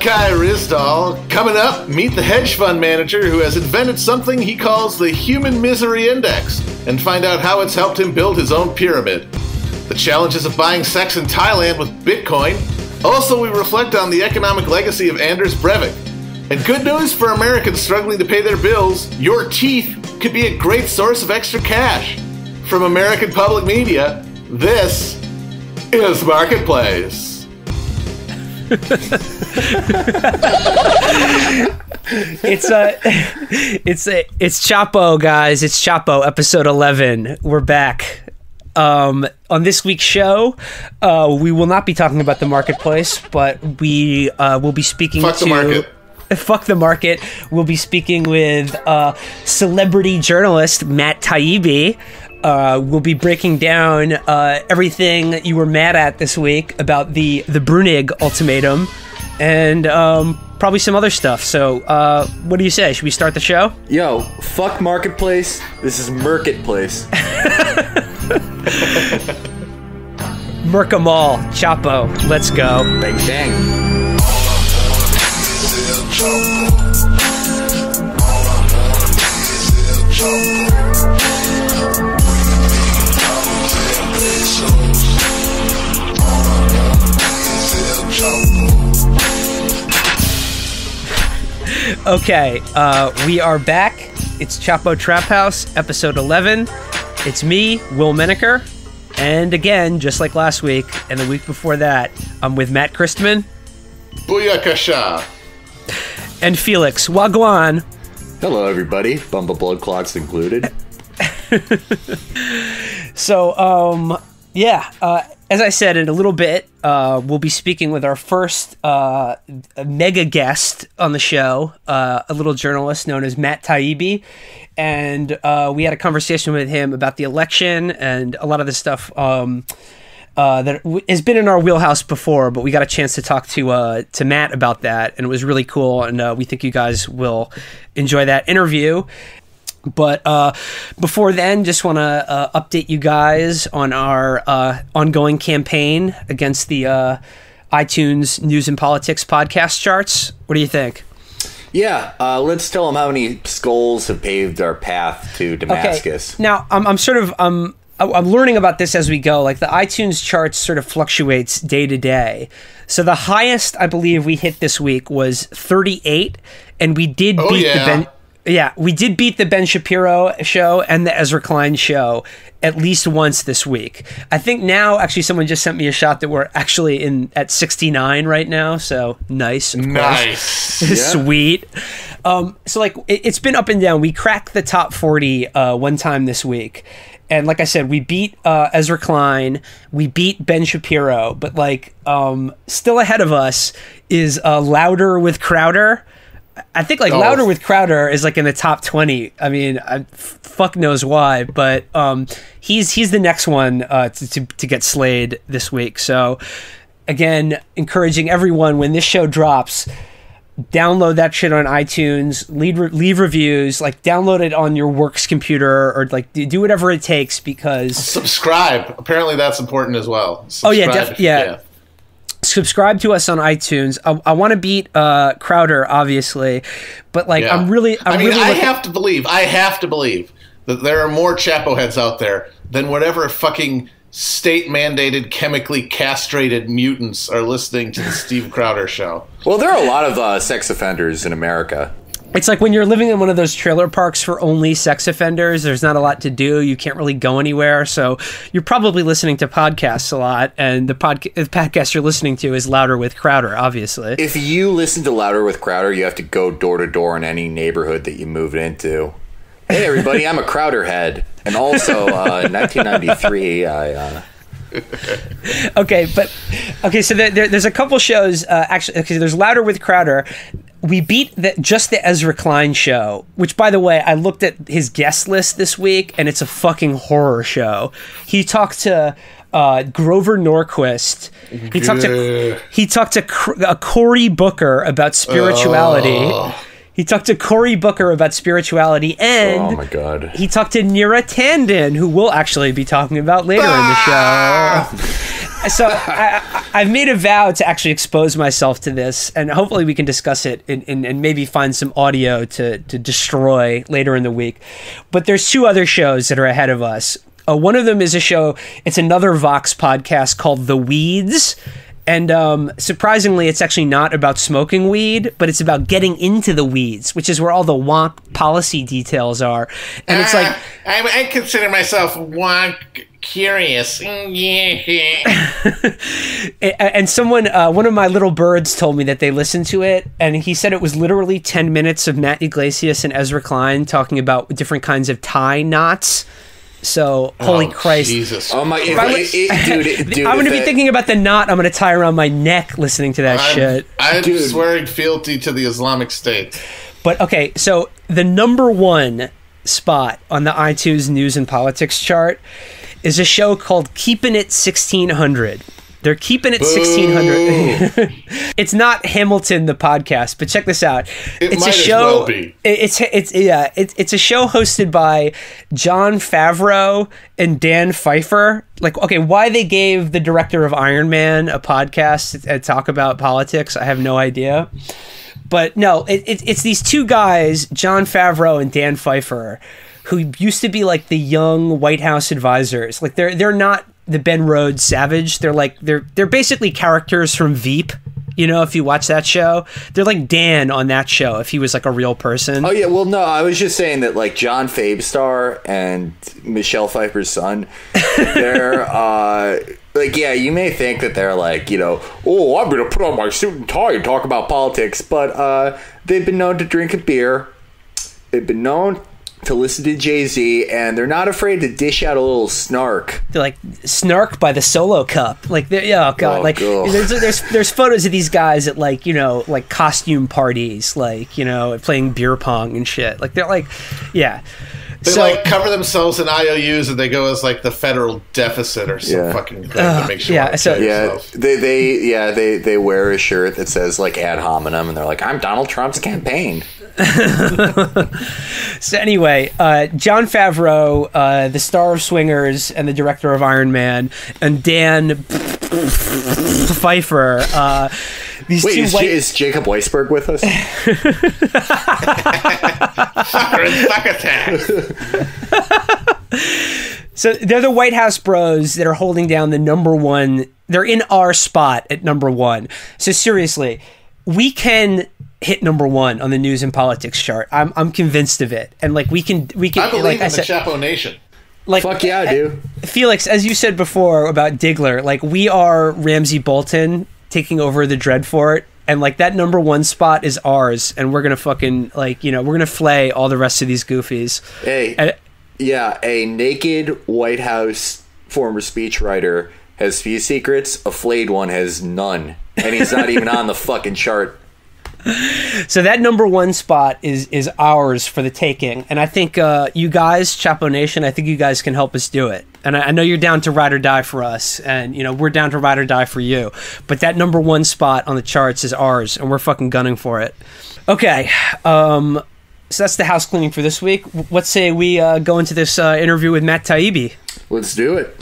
Kai Rizdal. Coming up, meet the hedge fund manager who has invented something he calls the Human Misery Index and find out how it's helped him build his own pyramid. The challenges of buying sex in Thailand with Bitcoin. Also, we reflect on the economic legacy of Anders Breivik. And good news for Americans struggling to pay their bills, your teeth could be a great source of extra cash. From American Public Media, this is Marketplace. It's Chapo, guys. It's Chapo, episode 11. We're back. On this week's show, we will not be talking about the marketplace, but we will be speaking Fuck the market. Fuck the market. We'll be speaking with celebrity journalist Matt Taibbi. We'll be breaking down everything that you were mad at this week about the Bruenig Ultimatum and probably some other stuff. So what do you say? Should we start the show? Yo, fuck Marketplace. This is Marketplace. Merc 'em all. Chapo. Let's go. Bang, bang. Okay, we are back. It's Chapo Trap House, episode 11. It's me, Will Menaker, and again, just like last week and the week before that, I'm with Matt Christman. Booyakasha. And Felix Wagwan. Hello, everybody. Bumble blood clots included. So, as I said, in a little bit, we'll be speaking with our first mega guest on the show, a little journalist known as Matt Taibbi. And we had a conversation with him about the election and a lot of the stuff that has been in our wheelhouse before, but we got a chance to talk to Matt about that, and it was really cool, and we think you guys will enjoy that interview. But before then, just want to update you guys on our ongoing campaign against the iTunes News and Politics podcast charts. What do you think? Yeah, let's tell them how many skulls have paved our path to Damascus. Okay. Now, I'm learning about this as we go. Like, the iTunes charts sort of fluctuates day to day. So the highest I believe we hit this week was 38, and we did we did beat the Ben Shapiro show and the Ezra Klein show at least once this week. I think now, actually, someone just sent me a shot that we're actually at 69 right now. So nice. Nice. Yeah. Sweet. So like it's been up and down. We cracked the top 40 one time this week. And like I said, we beat Ezra Klein, we beat Ben Shapiro, but like still ahead of us is Louder with Crowder. I think Louder with Crowder is like in the top 20. I mean, fuck knows why, but he's the next one to get slayed this week. So again, encouraging everyone, when this show drops, download that shit on iTunes, leave reviews, like download it on your work's computer, or like do whatever it takes, because subscribe. Apparently that's important as well. Subscribe, subscribe to us on iTunes. I want to beat Crowder, obviously, but like I have to believe that there are more Chapo heads out there than whatever fucking state-mandated, chemically castrated mutants are listening to the Steve Crowder show. Well, there are a lot of sex offenders in America. It's like when you're living in one of those trailer parks for only sex offenders, there's not a lot to do. You can't really go anywhere. So you're probably listening to podcasts a lot, and the podcast you're listening to is Louder with Crowder, obviously. If you listen to Louder with Crowder, you have to go door to door in any neighborhood that you move into. Hey, everybody, I'm a Crowder head. And also, in 1993, I... So there's a couple shows, actually. Okay, there's Louder with Crowder. We beat just the Ezra Klein show, which, by the way, I looked at his guest list this week, and it's a fucking horror show. He talked to Grover Norquist. He talked to Cory Booker about spirituality. He talked to Cory Booker about spirituality, and oh my God, he talked to Neera Tandon, who we'll actually be talking about later in the show. So I've made a vow to actually expose myself to this, and hopefully we can discuss it and maybe find some audio to destroy later in the week. But there's two other shows that are ahead of us. One of them is a show, it's another Vox podcast called The Weeds. And surprisingly, it's actually not about smoking weed, but it's about getting into the weeds, which is where all the wonk policy details are. And it's like... I consider myself wonk curious. And someone, one of my little birds told me that they listened to it, and he said it was literally 10 minutes of Matt Yglesias and Ezra Klein talking about different kinds of tie knots. So, holy Christ. Jesus. Oh my, dude, I'm going to be thinking about the knot I'm going to tie around my neck listening to that shit. I'm swearing fealty to the Islamic State. But, okay, so the number one spot on the iTunes News and Politics chart is a show called Keepin' It 1600. They're keeping it 1600. It's not Hamilton the podcast, but check this out. It's a show. Well be. It's a show hosted by Jon Favreau and Dan Pfeiffer. Like, okay, why they gave the director of Iron Man a podcast to talk about politics, I have no idea. But no, it's these two guys, Jon Favreau and Dan Pfeiffer, who used to be like the young White House advisors. Like they're not the Ben Rhodes Savage. They're basically characters from Veep. You know, if you watch that show, they're like Dan on that show if he was like a real person. Oh yeah, well no, I was just saying that like John Fabestar and Michelle Pfeiffer's son, they're like, yeah, you may think that they're like, you know, oh, I'm gonna put on my suit and tie and talk about politics, but they've been known to drink a beer. They've been known to listen to Jay-Z, and they're not afraid to dish out a little snark. They're like snark by the solo cup. Like, oh god, there's photos of these guys at like, you know, like costume parties, like, you know, playing beer pong and shit. Like they're like, yeah. They like cover themselves in IOUs and they go as like the federal deficit or some fucking thing that makes you want to kill yourself. They wear a shirt that says like ad hominem and they're like, I'm Donald Trump's campaign. So anyway, Jon Favreau, the star of Swingers and the director of Iron Man, and Dan Pfeiffer. Is Jacob Weisberg with us? So they're the White House bros that are holding down the number one. They're in our spot at number one. So seriously, we can hit number one on the news and politics chart. I'm convinced of it, and like we can. I believe in the Chapo Nation. Like, fuck yeah, dude. Felix, as you said before about Diggler, like we are Ramsey Bolton taking over the Dreadfort, and like that number one spot is ours, and we're gonna fucking like, you know, we're gonna flay all the rest of these goofies. A naked White House former speechwriter has few secrets. A flayed one has none, and he's not even on the fucking chart. So that number one spot is ours for the taking, and I think you guys, Chapo Nation, I think you guys can help us do it. And I know you're down to ride or die for us, and you know we're down to ride or die for you. But that number one spot on the charts is ours, and we're fucking gunning for it. Okay, so that's the house cleaning for this week. Let's say we go into this interview with Matt Taibbi. Let's do it.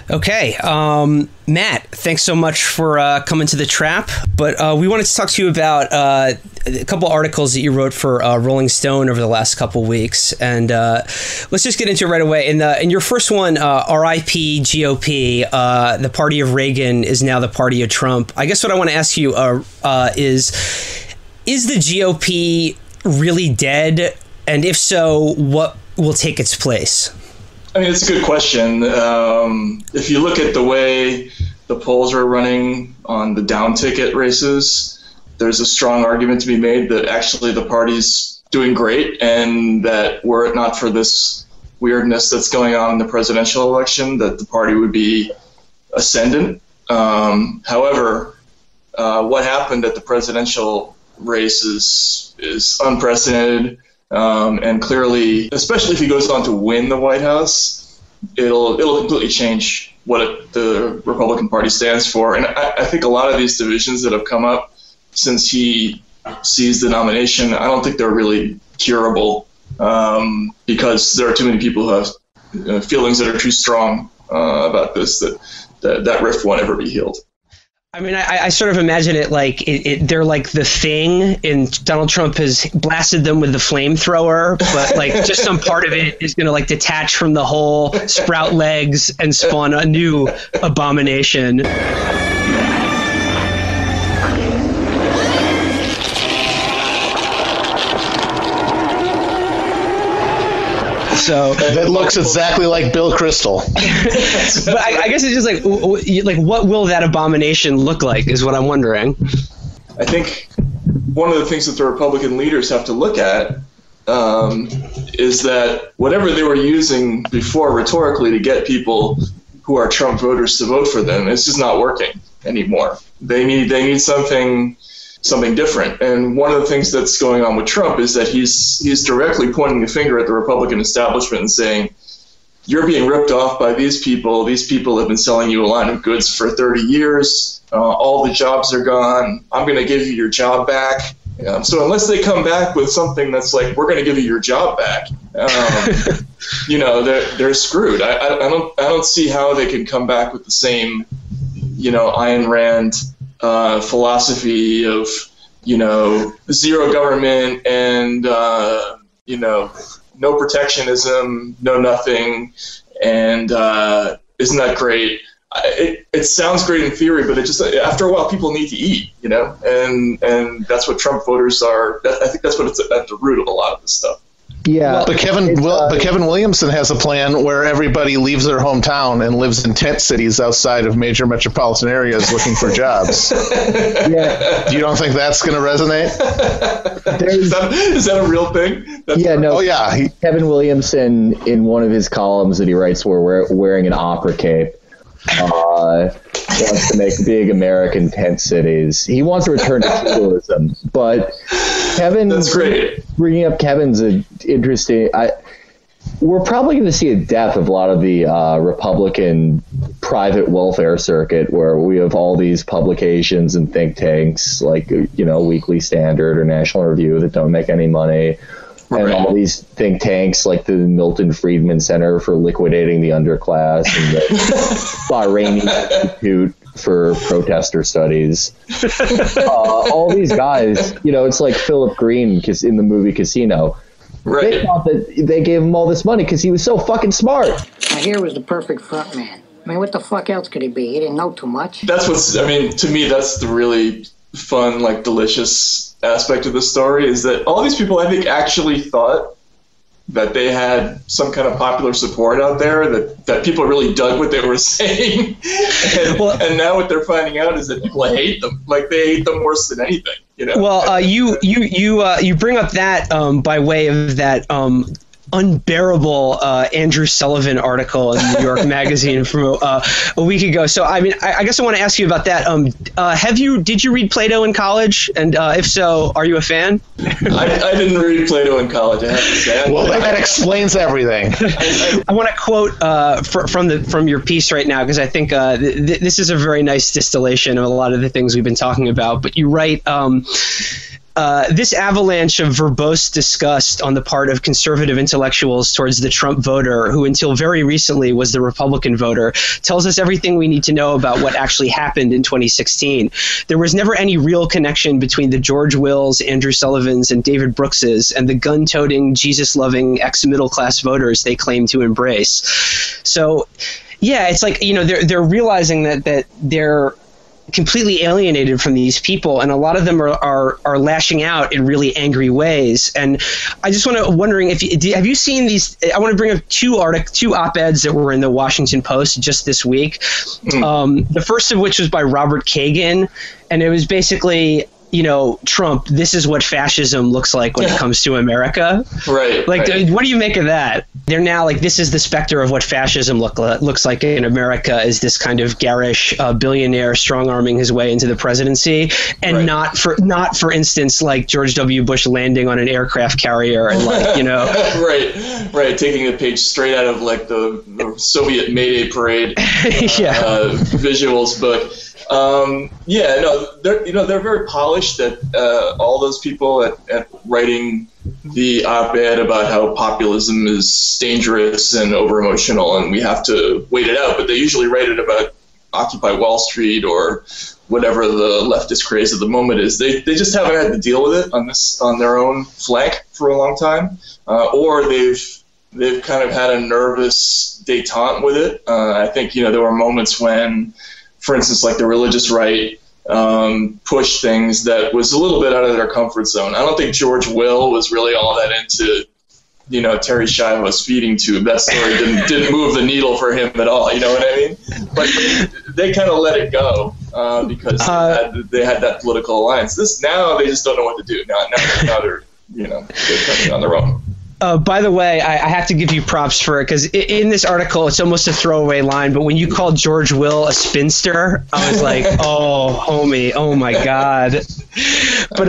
Okay, Matt, thanks so much for coming to the Trap. But we wanted to talk to you about a couple articles that you wrote for Rolling Stone over the last couple weeks, and let's just get into it right away. In your first one, R.I.P. GOP, the party of Reagan is now the party of Trump. I guess what I want to ask you is the GOP really dead? And if so, what will take its place? I mean, it's a good question. If you look at the way the polls are running on the down ticket races, there's a strong argument to be made that actually the party's doing great, and that were it not for this weirdness that's going on in the presidential election, that the party would be ascendant. However, what happened at the presidential race is unprecedented. And clearly, especially if he goes on to win the White House, it'll completely change what the Republican Party stands for. And I think a lot of these divisions that have come up since he seized the nomination, I don't think they're really curable, because there are too many people who have feelings that are too strong about this, that that rift won't ever be healed. I mean, I sort of imagine it like they're like the Thing, and Donald Trump has blasted them with the flamethrower, but like just some part of it is going to like detach from the whole, sprout legs, and spawn a new abomination. So that looks exactly like Bill Kristol. But I guess it's just like what will that abomination look like is what I'm wondering. I think one of the things that the Republican leaders have to look at is that whatever they were using before rhetorically to get people who are Trump voters to vote for them, it's just not working anymore. They need something different. And one of the things that's going on with Trump is that he's directly pointing the finger at the Republican establishment and saying, you're being ripped off by these people. These people have been selling you a line of goods for 30 years. All the jobs are gone. I'm going to give you your job back. So unless they come back with something that's like, we're going to give you your job back, they're screwed. I don't see how they can come back with the same, Ayn Rand philosophy of, zero government and, no protectionism, no nothing. And isn't that great? It sounds great in theory, but it just, after a while, people need to eat, and that's what Trump voters are. I think that's what it's at the root of a lot of this stuff. Yeah, but Kevin Williamson has a plan where everybody leaves their hometown and lives in tent cities outside of major metropolitan areas looking for jobs. Yeah, you don't think that's going to resonate? Is that a real thing? No. Oh yeah, Kevin Williamson, in one of his columns that he writes, where wearing an opera cape, wants to make big American tent cities. He wants to return to feudalism, but Kevin. That's great. Bringing up Kevin's interesting. We're probably going to see a death of a lot of the Republican private welfare circuit, where we have all these publications and think tanks like Weekly Standard or National Review that don't make any money. Right. And all these think tanks like the Milton Friedman Center for Liquidating the Underclass and the Bahraini Institute for Protester Studies. All these guys, it's like Philip Green in the movie Casino. Right. They thought that they gave him all this money because he was so fucking smart. Now, here was the perfect front man. I mean, what the fuck else could he be? He didn't know too much. To me, that's the really fun, like, delicious aspect of the story, is that all these people, I think, actually thought that they had some kind of popular support out there, that people really dug what they were saying. And now what they're finding out is that people hate them. Like, they hate them worse than anything, Well, you bring up that by way of that unbearable Andrew Sullivan article in New York Magazine from a week ago. So, I mean, I guess I want to ask you about that. Did you read Plato in college? And if so, are you a fan? I didn't read Plato in college, I have to say. Well, that explains everything. I want to quote from your piece right now, because I think this is a very nice distillation of a lot of the things we've been talking about. But you write, this avalanche of verbose disgust on the part of conservative intellectuals towards the Trump voter, who until very recently was the Republican voter, tells us everything we need to know about what actually happened in 2016. There was never any real connection between the George Wills, Andrew Sullivans, and David Brookses and the gun-toting, Jesus-loving ex-middle-class voters they claim to embrace. So, yeah, it's like, they're realizing that they're completely alienated from these people, and a lot of them are lashing out in really angry ways. And I just wondering if have you seen these? I want to bring up two op-eds that were in the Washington Post just this week. The first of which was by Robert Kagan, and it was basically, Trump, this is what fascism looks like when it comes to America. Right. Like, what do you make of that? They're now like, this is the specter of what fascism looks like in America, is this kind of garish billionaire strong-arming his way into the presidency, and not for instance, like George W. Bush landing on an aircraft carrier and right, taking a page straight out of like the Soviet Mayday Parade visuals book. They're very polished at all those people at writing the op-ed about how populism is dangerous and over-emotional and we have to wait it out, but they usually write it about Occupy Wall Street or whatever the leftist craze of the moment is. They just haven't had to deal with it on their own flank for a long time, or they've kind of had a nervous détente with it. I think, there were moments when, for instance, like the religious right pushed things that was a little bit out of their comfort zone. I don't think George Will was really all that into, Terry Schiavo's feeding tube. That story didn't move the needle for him at all. You know what I mean? But they kind of let it go because they had that political alliance. Now they just don't know what to do. Now they're coming on their own. By the way, I have to give you props for it, because in this article, it's almost a throwaway line, but when you called George Will a spinster, I was like, oh, homie, oh my God. But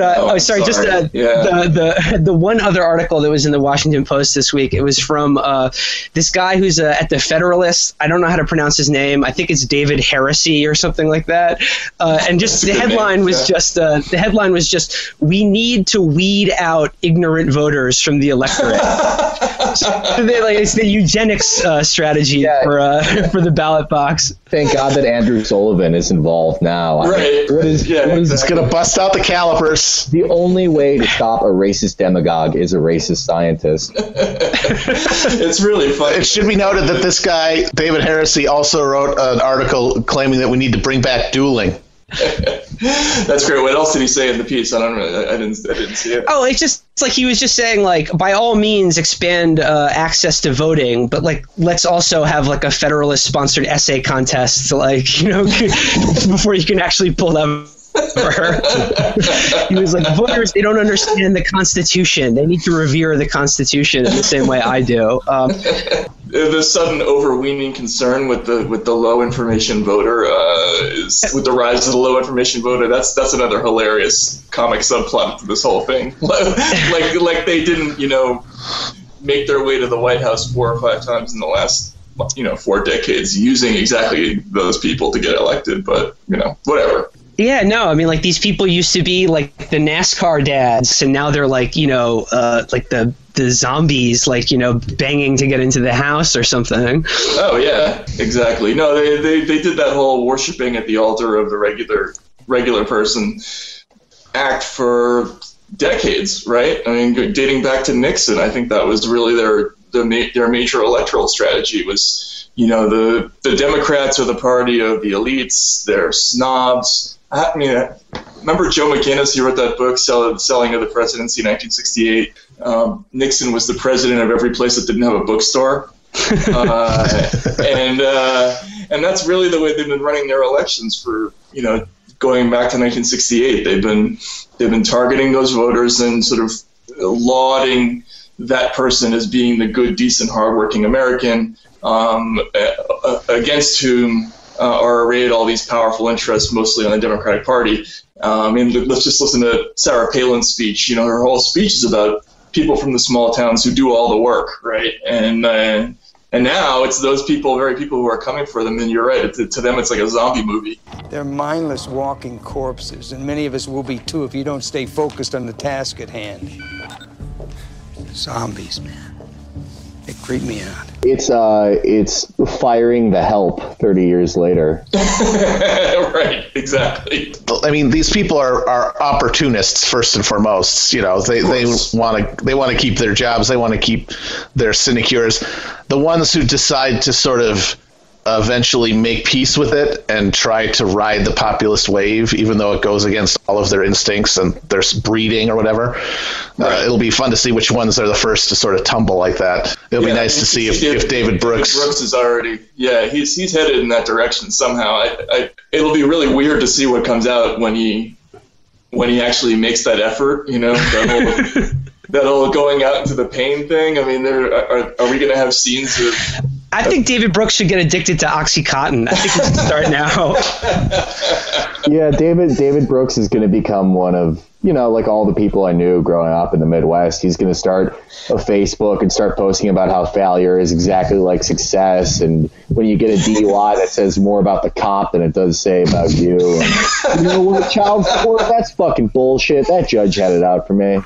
the one other article that was in the Washington Post this week, it was from this guy who's at the Federalist. I don't know how to pronounce his name. I think it's David Heresy or something like that. And just the headline was just, "We need to weed out ignorant voters from the electorate." It's the eugenics strategy for the ballot box. Thank God that Andrew Sullivan is involved now. Right. It's going to bust out the calipers. The only way to stop a racist demagogue is a racist scientist. It's really funny. It should be noted that this guy, David Heresy, also wrote an article claiming that we need to bring back dueling. That's great. What else did he say in the piece? I don't know. I didn't see it. Oh, it's like he was just saying, like, by all means expand access to voting, but like let's also have like a Federalist sponsored essay contest, like, before you can actually pull them. He was like, voters, they don't understand the Constitution. They need to revere the Constitution in the same way I do. The sudden overweening concern with the low information voter is with the rise of the low information voter. That's another hilarious comic subplot to this whole thing. like they didn't make their way to the White House 4 or 5 times in the last 4 decades using exactly those people to get elected. But whatever. Yeah, no, I mean, like, these people used to be like the NASCAR dads, and now they're like, like the zombies, like, banging to get into the house or something. Oh yeah, exactly. No, they did that whole worshiping at the altar of the regular person act for decades, right? I mean, dating back to Nixon, I think that was really their major electoral strategy was, the Democrats are the party of the elites, they're snobs. I mean, remember Joe McGinnis? He wrote that book, Selling of the Presidency, 1968. Nixon was the president of every place that didn't have a bookstore, and that's really the way they've been running their elections for going back to 1968. They've been targeting those voters and sort of lauding that person as being the good, decent, hardworking American, against whom are arrayed all these powerful interests, mostly on the Democratic Party. I mean, let's just listen to Sarah Palin's speech. Her whole speech is about people from the small towns who do all the work, right? And now it's those very people who are coming for them. And you're right, to them it's like a zombie movie. They're mindless walking corpses, and many of us will be too if you don't stay focused on the task at hand. Zombies, man. They creep me out. It's firing the help 30 years later. Right, exactly. I mean, these people are opportunists first and foremost. They want to keep their jobs. They want to keep their sinecures. The ones who decide to sort of eventually make peace with it and try to ride the populist wave, even though it goes against all of their instincts and their breeding or whatever. Right. It'll be fun to see which ones are the first to sort of tumble like that. It'll be nice to see if David Brooks is already, he's headed in that direction somehow. It'll be really weird to see what comes out when he actually makes that effort. That whole going out into the pain thing. I mean, are we going to have scenes of? I think David Brooks should get addicted to OxyContin. I think we should start now. Yeah, David Brooks is going to become one of like all the people I knew growing up in the Midwest, he's going to start a Facebook and start posting about how failure is exactly like success. And when you get a DUI, that says more about the cop than it does say about you. And, what child support, that's fucking bullshit. That judge had it out for me.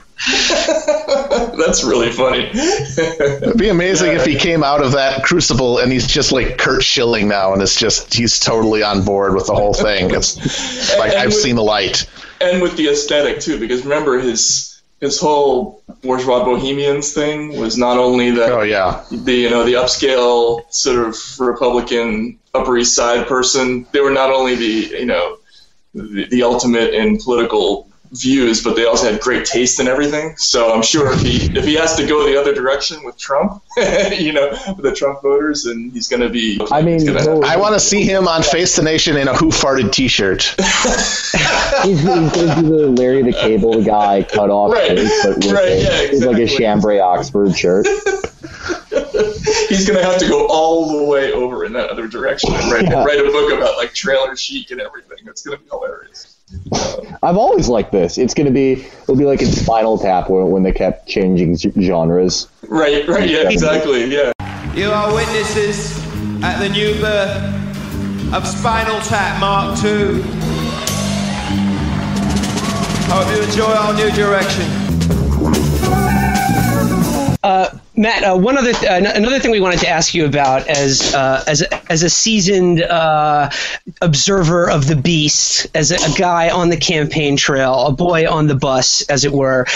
That's really funny. It'd be amazing if he came out of that crucible and he's just like Kurt Schilling now, and he's totally on board with the whole thing. It's like, I've seen the light. And with the aesthetic too, because remember his whole bourgeois bohemians thing was not only the the upscale sort of Republican Upper East Side person. They were not only the ultimate in political views, but they also had great taste in everything. So I'm sure if he has to go the other direction with Trump, with the Trump voters, then he's going to be. I I want to see him on Face the Nation in a Who Farted T-shirt. he's going to do the Larry the Cable Guy cut off face, but with like a chambray Oxford shirt. He's going to have to go all the way over in that other direction and write a book about like trailer chic and everything. It's going to be hilarious. I've always liked this. It'll be like in Spinal Tap when they kept changing genres. Right, yeah, exactly, yeah. You are witnesses at the new birth of Spinal Tap Mark II. Hope you enjoy our new direction. Matt, another thing we wanted to ask you about as a seasoned observer of the beast, as a guy on the campaign trail, a boy on the bus, as it were,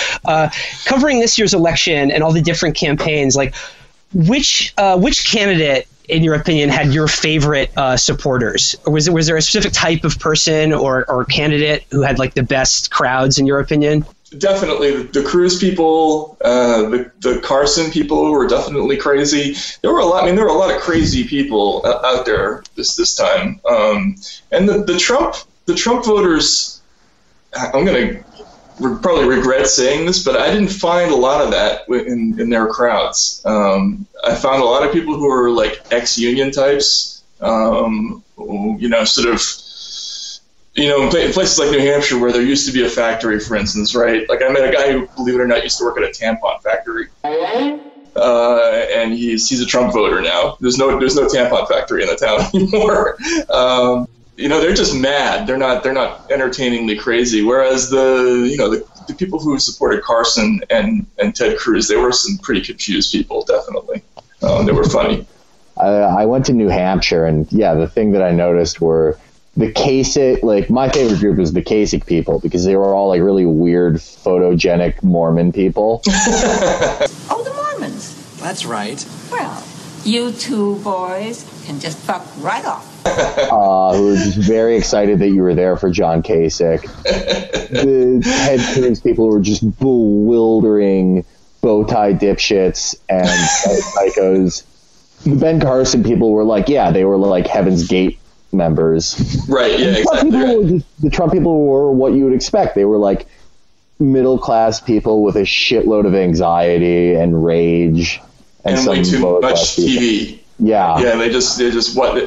covering this year's election and all the different campaigns, like which candidate, in your opinion, had your favorite supporters? Or was there a specific type of person or candidate who had like the best crowds, in your opinion? Definitely the Cruz people, the Carson people were definitely crazy. There were a lot of crazy people out there this time. And the Trump voters, I'm going to probably regret saying this, but I didn't find a lot of that in their crowds. I found a lot of people who were like ex-union types, in places like New Hampshire where there used to be a factory, for instance, right? Like I met a guy who, believe it or not, used to work at a tampon factory, and he's a Trump voter now. There's no tampon factory in the town anymore. They're just mad. They're not entertainingly crazy. Whereas the people who supported Carson and Ted Cruz, they were some pretty confused people, definitely. They were funny. I went to New Hampshire, and the thing that I noticed were the Kasich, like my favorite group was the Kasich people, because they were all like really weird, photogenic Mormon people. Oh, the Mormons. That's right. Well, you two boys can just fuck right off. Who were just very excited that you were there for John Kasich. The Ted Cruz people were just bewildering bow tie dipshits and psychos. The Ben Carson people were like, they were like Heaven's Gate members. Right, yeah, exactly. The Trump people were what you would expect. They were like middle class people with a shitload of anxiety and rage and way too much TV. Yeah. Yeah, they just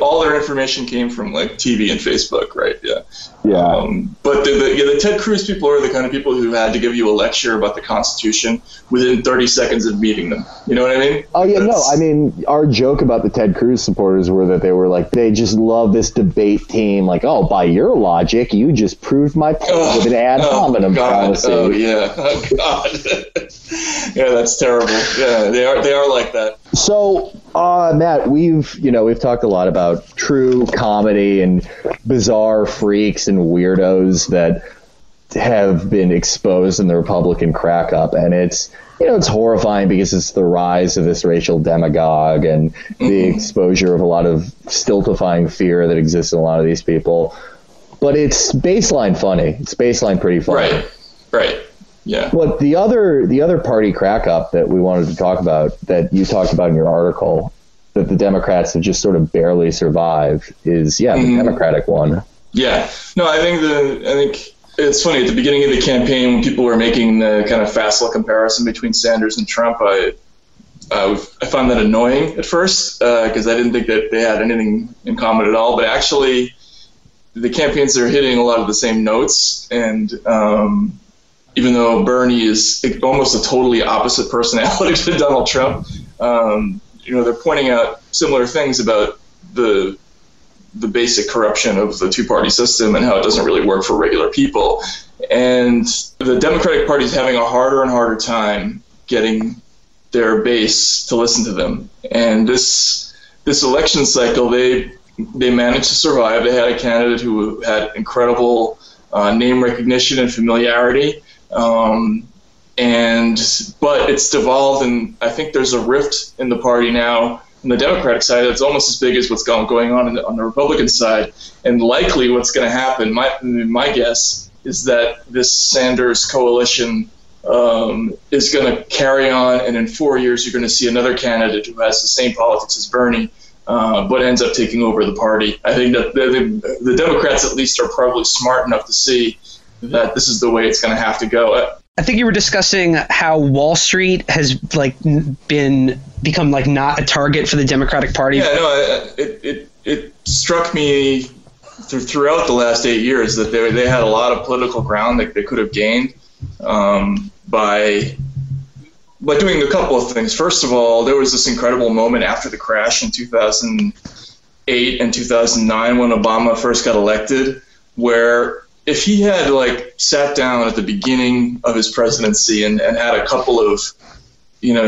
all their information came from like TV and Facebook, right? Yeah. Yeah. But the Ted Cruz people are the kind of people who had to give you a lecture about the Constitution within 30 seconds of meeting them. You know what I mean? Oh, yeah, no. I mean, our joke about the Ted Cruz supporters were that they were like, they just love this debate team. Like, oh, by your logic, you just proved my point with an ad hominem fallacy. Oh, yeah. Oh, God. Yeah, that's terrible. Yeah, they are like that. So, Matt, we've talked a lot about true comedy and bizarre freaks and weirdos that have been exposed in the Republican crack up, and it's horrifying because it's the rise of this racial demagogue and the exposure of a lot of stultifying fear that exists in a lot of these people. But it's baseline funny. It's baseline pretty funny. Right. Yeah. But the other party crack up that we wanted to talk about, that you talked about in your article, that the Democrats have just sort of barely survived, is the Democratic one. Yeah. No, I think it's funny, at the beginning of the campaign when people were making the kind of facile comparison between Sanders and Trump, I found that annoying at first because I didn't think that they had anything in common at all. But actually, the campaigns are hitting a lot of the same notes, and even though Bernie is almost a totally opposite personality to Donald Trump, they're pointing out similar things about the basic corruption of the two-party system and how it doesn't really work for regular people. And the Democratic Party is having a harder and harder time getting their base to listen to them. And this election cycle, they managed to survive. They had a candidate who had incredible name recognition and familiarity. But it's devolved, and I think there's a rift in the party now on the Democratic side that's almost as big as what's going on on the Republican side. And likely what's going to happen, my guess, is that this Sanders coalition is going to carry on, and in 4 years you're going to see another candidate who has the same politics as Bernie, but ends up taking over the party. I think that the Democrats at least are probably smart enough to see that this is the way it's going to have to go. I think you were discussing how Wall Street has become not a target for the Democratic Party. Yeah, no, it struck me throughout the last 8 years that they had a lot of political ground that they could have gained by doing a couple of things. First of all, there was this incredible moment after the crash in 2008 and 2009 when Obama first got elected, where if he had sat down at the beginning of his presidency and had a couple of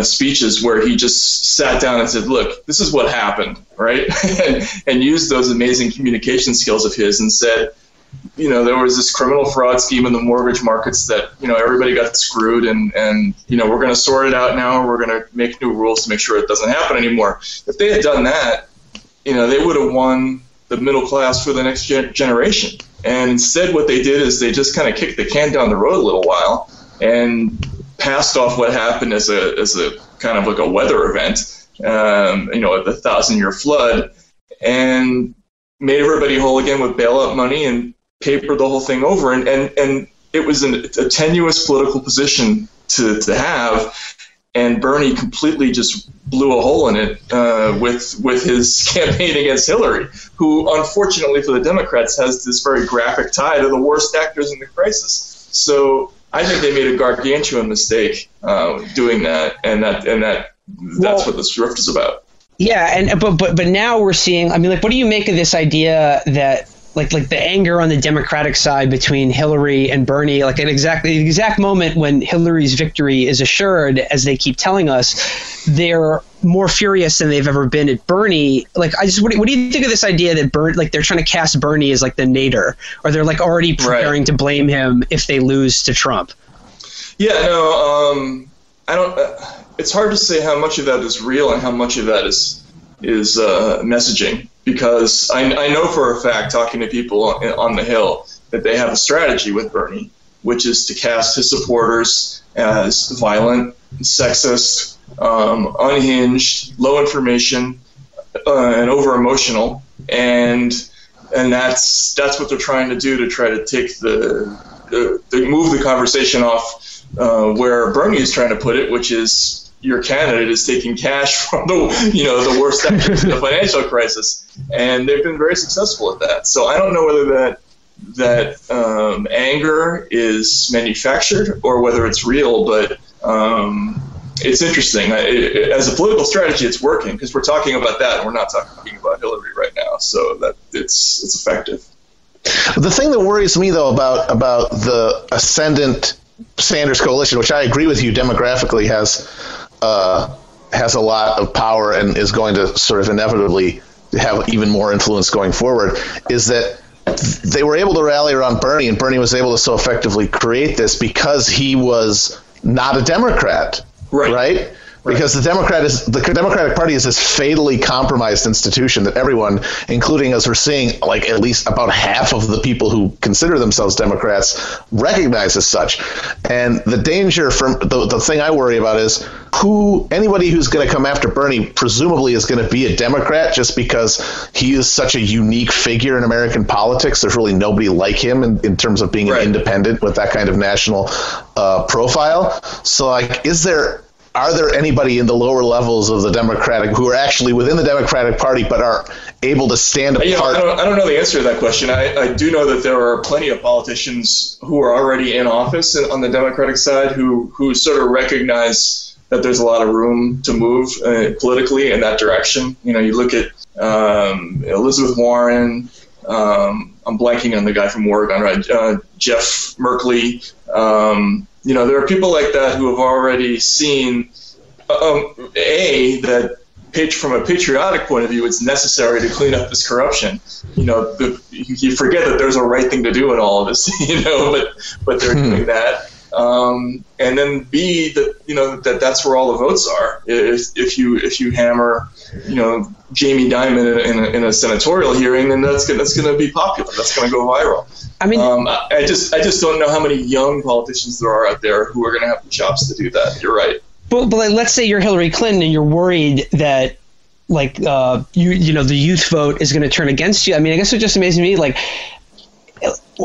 speeches where he just sat down and said, look, this is what happened, right? and used those amazing communication skills of his and said, there was this criminal fraud scheme in the mortgage markets that, everybody got screwed and we're going to sort it out now. We're going to make new rules to make sure it doesn't happen anymore. If they had done that, they would have won the middle class for the next generation. And instead what they did is they just kind of kicked the can down the road a little while and passed off what happened as a kind of like a weather event, the 1,000-year flood, and made everybody whole again with bailout money and papered the whole thing over. And it was a tenuous political position to have. And Bernie completely just blew a hole in it with his campaign against Hillary, who, unfortunately for the Democrats, has this very graphic tie to the worst actors in the crisis. So I think they made a gargantuan mistake doing that, and that's what this rift is about. Yeah, but now we're seeing. What do you make of this idea that like the anger on the Democratic side between Hillary and Bernie, the exact moment when Hillary's victory is assured, as they keep telling us, they're more furious than they've ever been at Bernie. What do you think of this idea that they're trying to cast Bernie as the nadir, or they're already preparing to blame him if they lose to Trump? Yeah, no, I don't. It's hard to say how much of that is real and how much of that is messaging. Because I know for a fact, talking to people on the Hill, that they have a strategy with Bernie, which is to cast his supporters as violent, sexist, unhinged, low information, and over emotional, and that's what they're trying to do to try to take move the conversation off where Bernie is trying to put it, which is, your candidate is taking cash from the worst actors in the financial crisis, and they've been very successful at that. So I don't know whether that anger is manufactured or whether it's real, but it's interesting. As a political strategy, it's working because we're talking about that, and we're not talking about Hillary right now. So that it's effective. The thing that worries me, though, about the ascendant Sanders coalition, which I agree with you, demographically has a lot of power and is going to sort of inevitably have even more influence going forward, is that they were able to rally around Bernie, and Bernie was able to so effectively create this because he was not a Democrat, right? Because the Democratic Party is this fatally compromised institution that everyone, including as we're seeing, at least about half of the people who consider themselves Democrats, recognize as such. And the danger from the thing I worry about is anybody who's going to come after Bernie presumably is going to be a Democrat just because he is such a unique figure in American politics. There's really nobody like him in terms of being an independent with that kind of national profile. So, is there are there anybody in the lower levels of the Democratic who are actually within the Democratic Party but are able to stand apart? I don't know the answer to that question. I do know that there are plenty of politicians who are already in office on the Democratic side who sort of recognize that there's a lot of room to move politically in that direction. You look at Elizabeth Warren. I'm blanking on the guy from Oregon, right? Jeff Merkley. There are people like that who have already seen that from a patriotic point of view, it's necessary to clean up this corruption. You forget that there's a right thing to do in all of this, but they're doing that. And then B, that's where all the votes are. If you hammer, Jamie Dimon in a senatorial hearing, then that's going to be popular. That's going to go viral. I mean, I just don't know how many young politicians there are out there who are going to have the chops to do that. You're right. But let's say you're Hillary Clinton and you're worried that the youth vote is going to turn against you. I mean, I guess it just amazes me,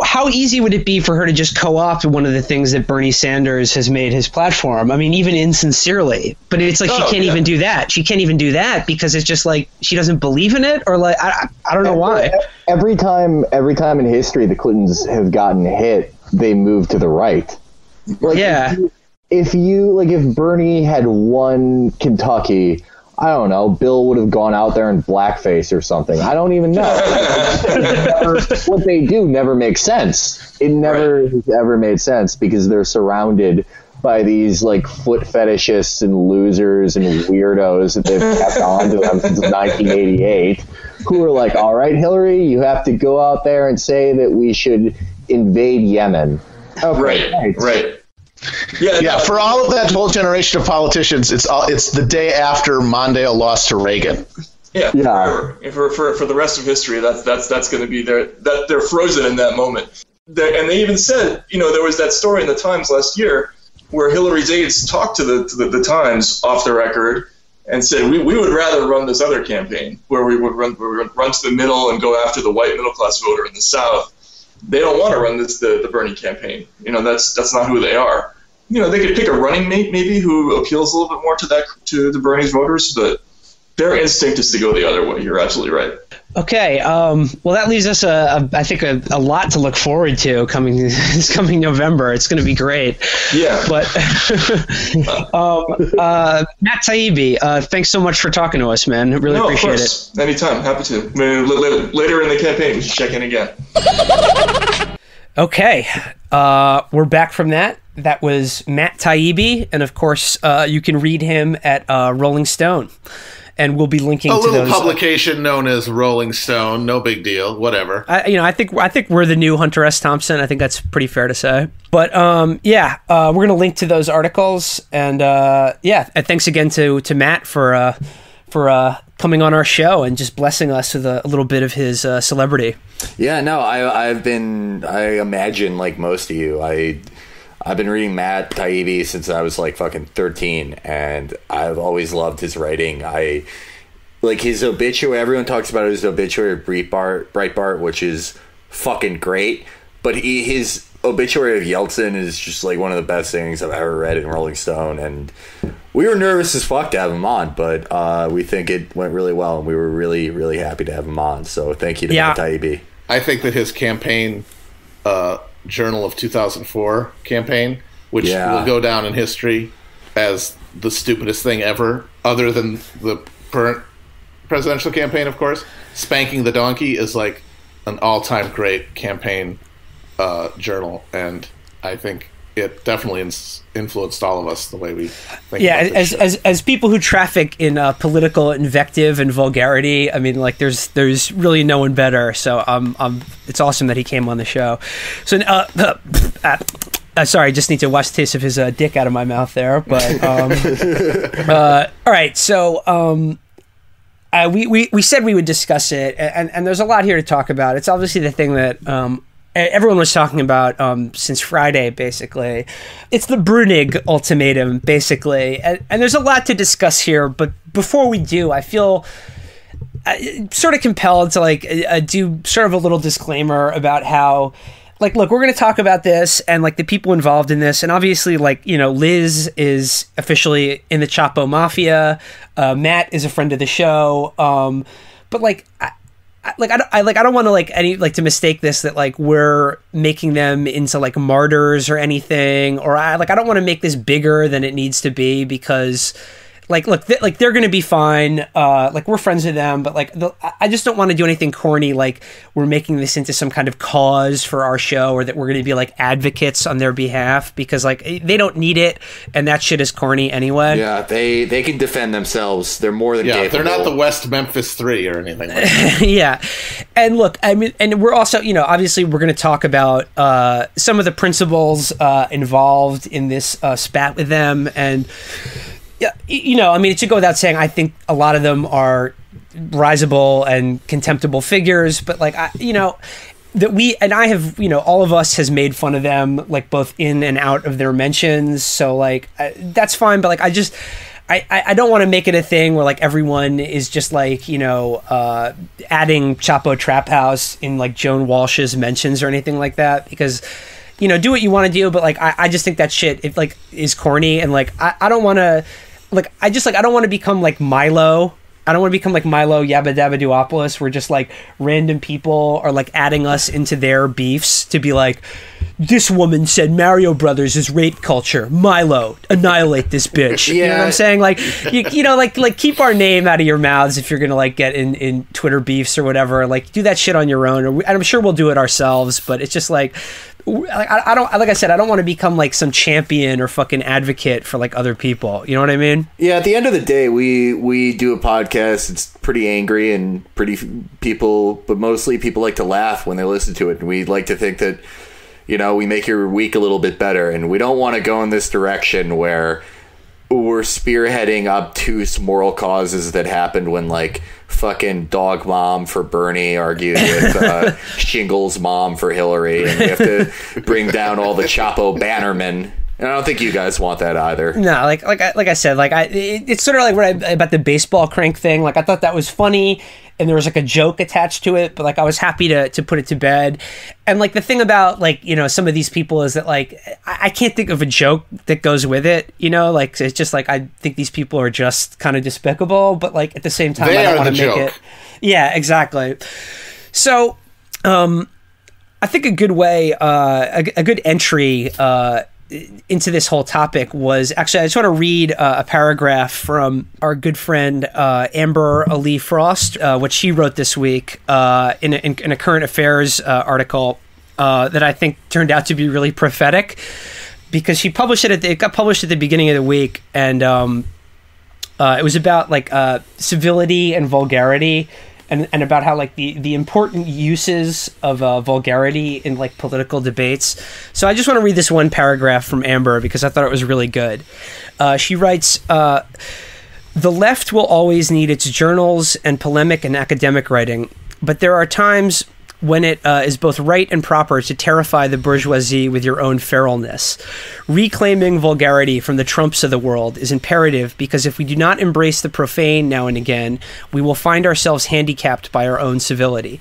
how easy would it be for her to just co-opt one of the things that Bernie Sanders has made his platform? I mean, even insincerely, but it's like she can't even do that. She can't even do that because it's just like she doesn't believe in it, or I don't know why. Every time in history the Clintons have gotten hit, they move to the right. If Bernie had won Kentucky, I don't know, Bill would have gone out there in blackface or something. I don't even know. What they do never makes sense. It never has ever made sense because they're surrounded by these foot fetishists and losers and weirdos that they've kept on to them since 1988 who are like, all right, Hillary, you have to go out there and say that we should invade Yemen. Okay, right. Yeah, for all of that whole generation of politicians, it's the day after Mondale lost to Reagan. Yeah. For the rest of history, that's going to be they're frozen in that moment. And they even said, there was that story in the Times last year where Hillary's aides talked to the Times off the record and said we would rather run this other campaign where we would run to the middle and go after the white middle class voter in the South. They don't want to run the Bernie campaign. That's not who they are. They could pick a running mate maybe who appeals a little bit more to the Bernie's voters, but their instinct is to go the other way. You're absolutely right. Okay. Well, that leaves us I think a lot to look forward to coming November. It's going to be great. Yeah. But Matt Taibbi, thanks so much for talking to us, man. Really appreciate it. Anytime. Happy to. Later in the campaign, we should check in again. Okay. We're back from that. That was Matt Taibbi, and of course, you can read him at Rolling Stone, and we'll be linking to those. A little publication known as Rolling Stone. No big deal. Whatever. I think we're the new Hunter S. Thompson. I think that's pretty fair to say. But we're going to link to those articles, and and thanks again to Matt for coming on our show and just blessing us with a little bit of his celebrity. Yeah, no, I imagine like most of you, I've been reading Matt Taibbi since I was fucking 13, and I've always loved his writing. I like his obituary. Everyone talks about his obituary of Breitbart, which is fucking great. But his obituary of Yeltsin is just one of the best things I've ever read in Rolling Stone. And we were nervous as fuck to have him on, but we think it went really well, and we were really, really happy to have him on. So thank you to Matt Taibbi. I think that his campaign Journal of 2004 campaign, which will go down in history as the stupidest thing ever, other than the current presidential campaign, of course. Spanking the Donkey is an all-time great campaign journal, and I think it definitely influenced all of us the way we think. Yeah, as people who traffic in political invective and vulgarity, I mean, there's really no one better. So it's awesome that he came on the show. So sorry, I just need to wash the taste of his dick out of my mouth there. But all right, so we said we would discuss it, and there's a lot here to talk about. It's obviously the thing that everyone was talking about since Friday, basically. It's the Bruenig ultimatum, basically. And there's a lot to discuss here, but before we do, I feel sort of compelled to do sort of a little disclaimer about how like, look, we're going to talk about this and like the people involved in this. And obviously, like, you know, Liz is officially in the Chapo Mafia. Matt is a friend of the show. But like, I don't want to to mistake this that like we're making them into like martyrs or anything, or I don't want to make this bigger than it needs to be, because like, look, they're going to be fine. Like, we're friends with them, but like, I just don't want to do anything corny. Like, we're making this into some kind of cause for our show, or that we're going to be like advocates on their behalf, because like they don't need it, and that shit is corny anyway. Yeah, they can defend themselves. They're more than capable. They're not the West Memphis 3 or anything like that. Yeah, and look, I mean, and we're also, you know, obviously we're going to talk about some of the principles involved in this spat with them, and. Yeah, you know, I mean, it should go without saying, I think a lot of them are risible and contemptible figures, but like, you know, that I have, you know, all of us has made fun of them, like both in and out of their mentions. So like, that's fine. But like, I don't want to make it a thing where like everyone is just like, you know, adding Chapo Trap House in like Joan Walsh's mentions or anything like that, because, you know, do what you want to do, but like I just think that shit, it like is corny, and like I don't want to, like I don't want to become like Milo. I don't want to become like Milo Yabba Dabba Duopolis, where just like random people are like adding us into their beefs to be like, this woman said Mario Brothers is rape culture. Milo, annihilate this bitch. You know what I'm saying? Like, you know, like keep our name out of your mouths if you're gonna like get in Twitter beefs or whatever. Like, do that shit on your own. And I'm sure we'll do it ourselves, but it's just like. I don't, like I said, I don't want to become like some champion or fucking advocate for like other people. You know what I mean? Yeah. At the end of the day, we do a podcast. It's pretty angry and pretty people, but mostly people like to laugh when they listen to it. And we like to think that, you know, we make your week a little bit better, and we don't want to go in this direction where we're spearheading obtuse moral causes that happened when like fucking Dog Mom for Bernie argued with Shingles Mom for Hillary, and we have to bring down all the Chapo bannermen. And I don't think you guys want that either. No, like I said, like it's sort of like about the baseball crank thing. Like, I thought that was funny, and there was like a joke attached to it, but like I was happy to put it to bed. And like the thing about like, you know, some of these people is that like I can't think of a joke that goes with it. You know, like it's just like I think these people are just kind of despicable, but like at the same time, I don't want to make it. Yeah, exactly. So, I think a good way, a good entry. Into this whole topic was actually, I just want to read a paragraph from our good friend Amber Ali Frost, what she wrote this week in a current affairs article that I think turned out to be really prophetic, because she published it it got published at the beginning of the week, and it was about like civility and vulgarity. And about how like the important uses of vulgarity in like political debates. So I just want to read this one paragraph from Amber because I thought it was really good. She writes, "The left will always need its journals and polemic and academic writing, but there are times when it is both right and proper to terrify the bourgeoisie with your own feralness. Reclaiming vulgarity from the Trumps of the world is imperative, because if we do not embrace the profane now and again, we will find ourselves handicapped by our own civility.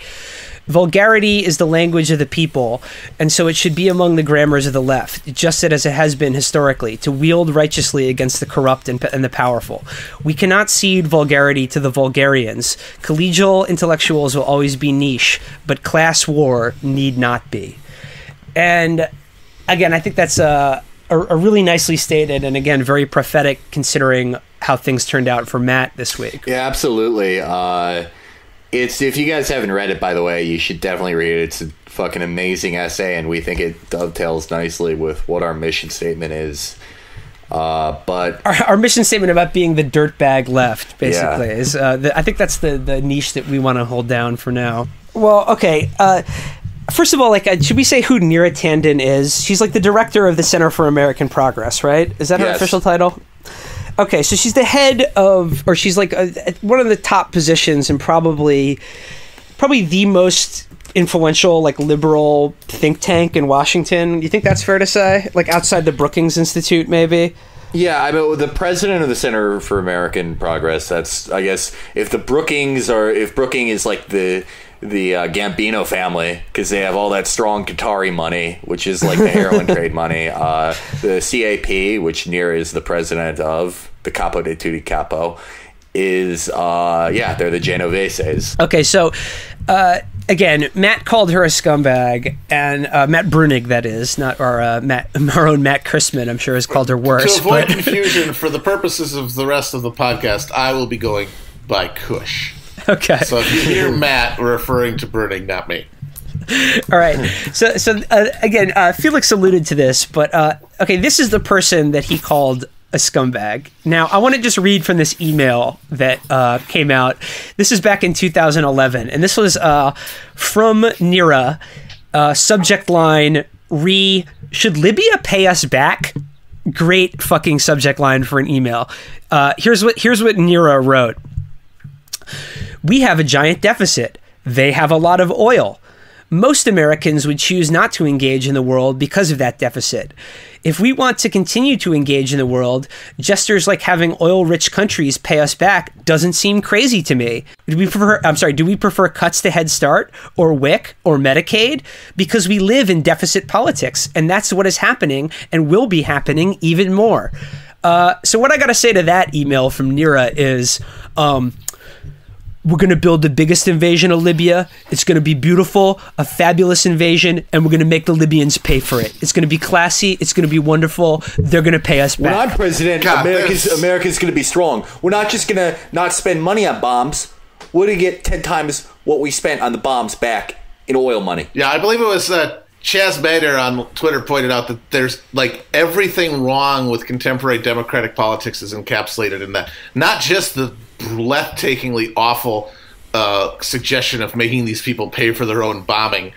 Vulgarity is the language of the people, and so it should be among the grammars of the left, just as it has been historically, to wield righteously against the corrupt and the powerful. We cannot cede vulgarity to the vulgarians. Collegial intellectuals will always be niche, but class war need not be." And again, I think that's a really nicely stated, and again, very prophetic considering how things turned out for Matt this week. Yeah, absolutely. If you guys haven't read it, by the way, you should definitely read it. It's a fucking amazing essay, and we think it dovetails nicely with what our mission statement is. But our mission statement about being the dirtbag left, basically, is I think that's the niche that we want to hold down for now. Well, okay. First of all, like, should we say who Neera Tanden is? She's like the director of the Center for American Progress, right? Is that her official title? Okay, so she's the head of, or she's like one of the top positions and probably the most influential, like, liberal think tank in Washington. You think that's fair to say? Like, outside the Brookings Institute, maybe? Yeah, I mean, the president of the Center for American Progress, that's, I guess, if Brookings is like the Gambino family, because they have all that strong Qatari money, which is like the heroin trade money. The CAP, which Neera is the president of, the Capo de Tutti Capo, is they're the Genoveses. Okay, so again, Matt called her a scumbag, and Matt Bruenig, that is, not our own Matt Christman, I'm sure, has called her worse. To avoid confusion, for the purposes of the rest of the podcast, I will be going by Kush. Okay. So if you hear Matt referring to Bruenig, not me. All right. So again, Felix alluded to this, but okay, this is the person that he called a scumbag. Now, I want to just read from this email that came out. This is back in 2011, and this was from Neera. Subject line, should Libya pay us back? Great fucking subject line for an email. Here's what Neera wrote. We have a giant deficit. They have a lot of oil. Most Americans would choose not to engage in the world because of that deficit. If we want to continue to engage in the world, gestures like having oil-rich countries pay us back doesn't seem crazy to me. Do we prefer cuts to Head Start or WIC or Medicaid? Because we live in deficit politics, and that's what is happening and will be happening even more. So what I got to say to that email from Neera is, we're going to build the biggest invasion of Libya. It's going to be beautiful, a fabulous invasion, and we're going to make the Libyans pay for it. It's going to be classy. It's going to be wonderful. They're going to pay us back. We're not president. America's going to be strong. We're not just going to not spend money on bombs. We're going to get 10 times what we spent on the bombs back in oil money. Yeah, I believe it was Chaz Bader on Twitter pointed out that there's like everything wrong with contemporary democratic politics is encapsulated in that. Not just the breathtakingly awful suggestion of making these people pay for their own bombing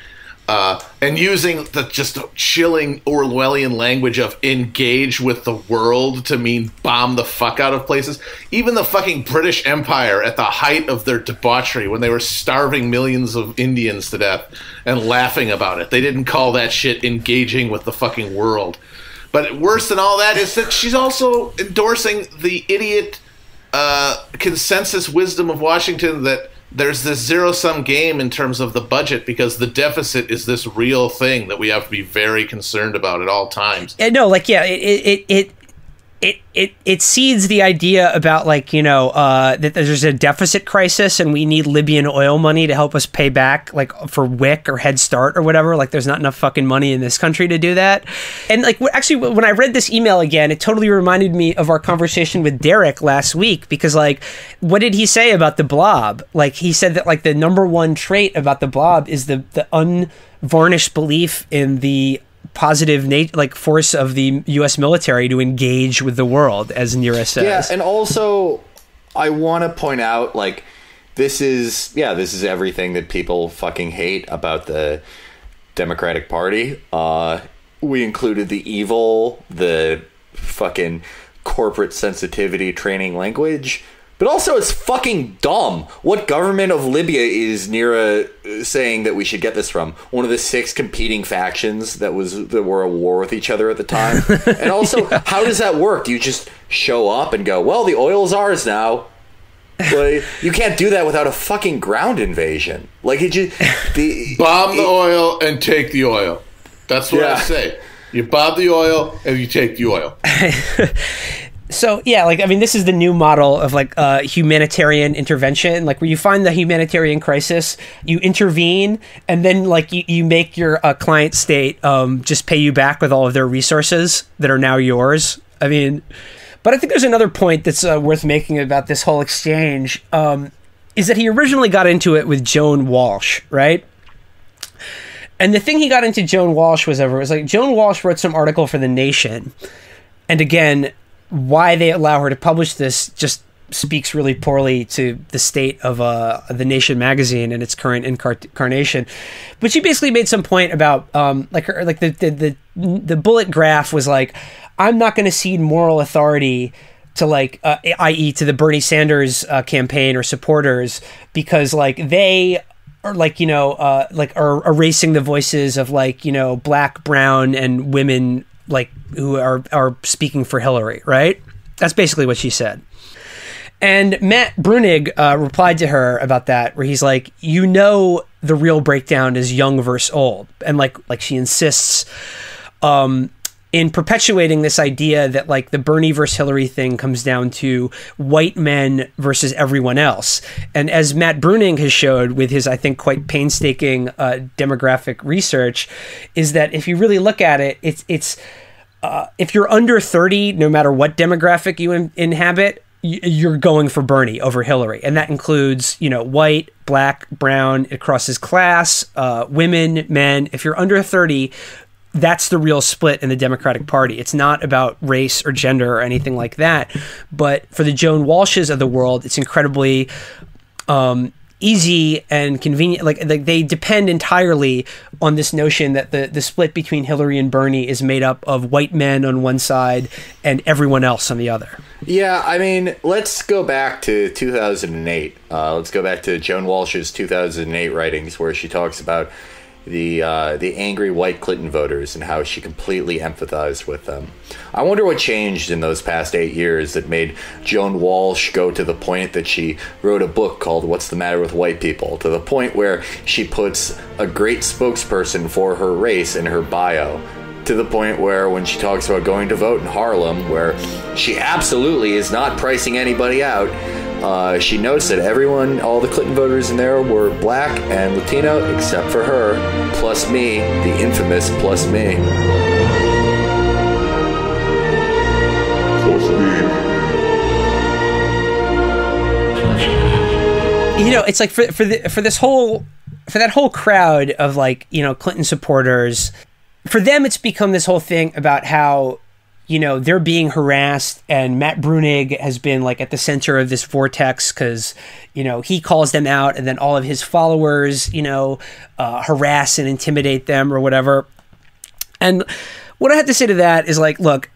and using the just chilling Orwellian language of engage with the world to mean bomb the fuck out of places. Even the fucking British Empire at the height of their debauchery when they were starving millions of Indians to death and laughing about it. They didn't call that shit engaging with the fucking world. But worse than all that is that she's also endorsing the idiot consensus wisdom of Washington that there's this zero-sum game in terms of the budget because the deficit is this real thing that we have to be very concerned about at all times. No, like, yeah, it seeds the idea about, like, you know, that there's a deficit crisis and we need Libyan oil money to help us pay back, like, for WIC or Head Start or whatever. Like, there's not enough fucking money in this country to do that. And, like, actually, when I read this email again, it totally reminded me of our conversation with Derek last week because, like, what did he say about the blob? Like, he said that, like, the number one trait about the blob is the unvarnished belief in the positive force of the U.S. military to engage with the world, as Neera says. Yeah, and also I want to point out, like, this is everything that people fucking hate about the Democratic Party. We included the evil, the fucking corporate sensitivity training language, but also it's fucking dumb. What government of Libya is Neera saying that we should get this from? One of the 6 competing factions that were at war with each other at the time. And also, how does that work? Do you just show up and go, well, the oil is ours now? Like, you can't do that without a fucking ground invasion. Like, it just bomb the oil and take the oil. That's what I say. You bomb the oil and you take the oil. So, yeah, like, I mean, this is the new model of, like, humanitarian intervention, like, where you find the humanitarian crisis, you intervene, and then, like, you make your client state just pay you back with all of their resources that are now yours. I mean, but I think there's another point that's worth making about this whole exchange, is that he originally got into it with Joan Walsh, right? And the thing he got into Joan Walsh was like, Joan Walsh wrote some article for The Nation, and again, why they allow her to publish this just speaks really poorly to the state of The Nation magazine and its current incarnation. But she basically made some point about the bullet graph was like, I'm not going to cede moral authority to, like, i.e. to the Bernie Sanders campaign or supporters, because, like, they are, like, you know, are erasing the voices of, like, you know, black, brown, and women, like, who are speaking for Hillary, right? That's basically what she said. And Matt Bruenig replied to her about that, where he's like, you know, the real breakdown is young versus old. And like she insists in perpetuating this idea that like the Bernie versus Hillary thing comes down to white men versus everyone else. And as Matt Bruenig has showed with his, I think, quite painstaking demographic research, is that if you really look at it, it's if you're under 30, no matter what demographic you inhabit, you're going for Bernie over Hillary. And that includes, you know, white, black, brown, it crosses class, women, men. If you're under 30, that's the real split in the Democratic Party. It's not about race or gender or anything like that. But for the Joan Walshes of the world, it's incredibly easy and convenient. Like they depend entirely on this notion that the split between Hillary and Bernie is made up of white men on one side and everyone else on the other. Yeah, I mean, let's go back to 2008. Let's go back to Joan Walsh's 2008 writings, where she talks about the angry white Clinton voters and how she completely empathized with them. I wonder what changed in those past 8 years that made Joan Walsh go to the point that she wrote a book called What's the Matter with White People, to the point where she puts a great spokesperson for her race in her bio, to the point where when she talks about going to vote in Harlem, where she absolutely is not pricing anybody out, she notes that everyone, all the Clinton voters in there were black and Latino except for her, plus me, the infamous plus me. You know, it's like for that whole crowd of like, you know, Clinton supporters, for them it's become this whole thing about how, you know, they're being harassed, and Matt Bruenig has been like at the center of this vortex because, you know, he calls them out, and then all of his followers, you know, harass and intimidate them or whatever. And what I have to say to that is like, look,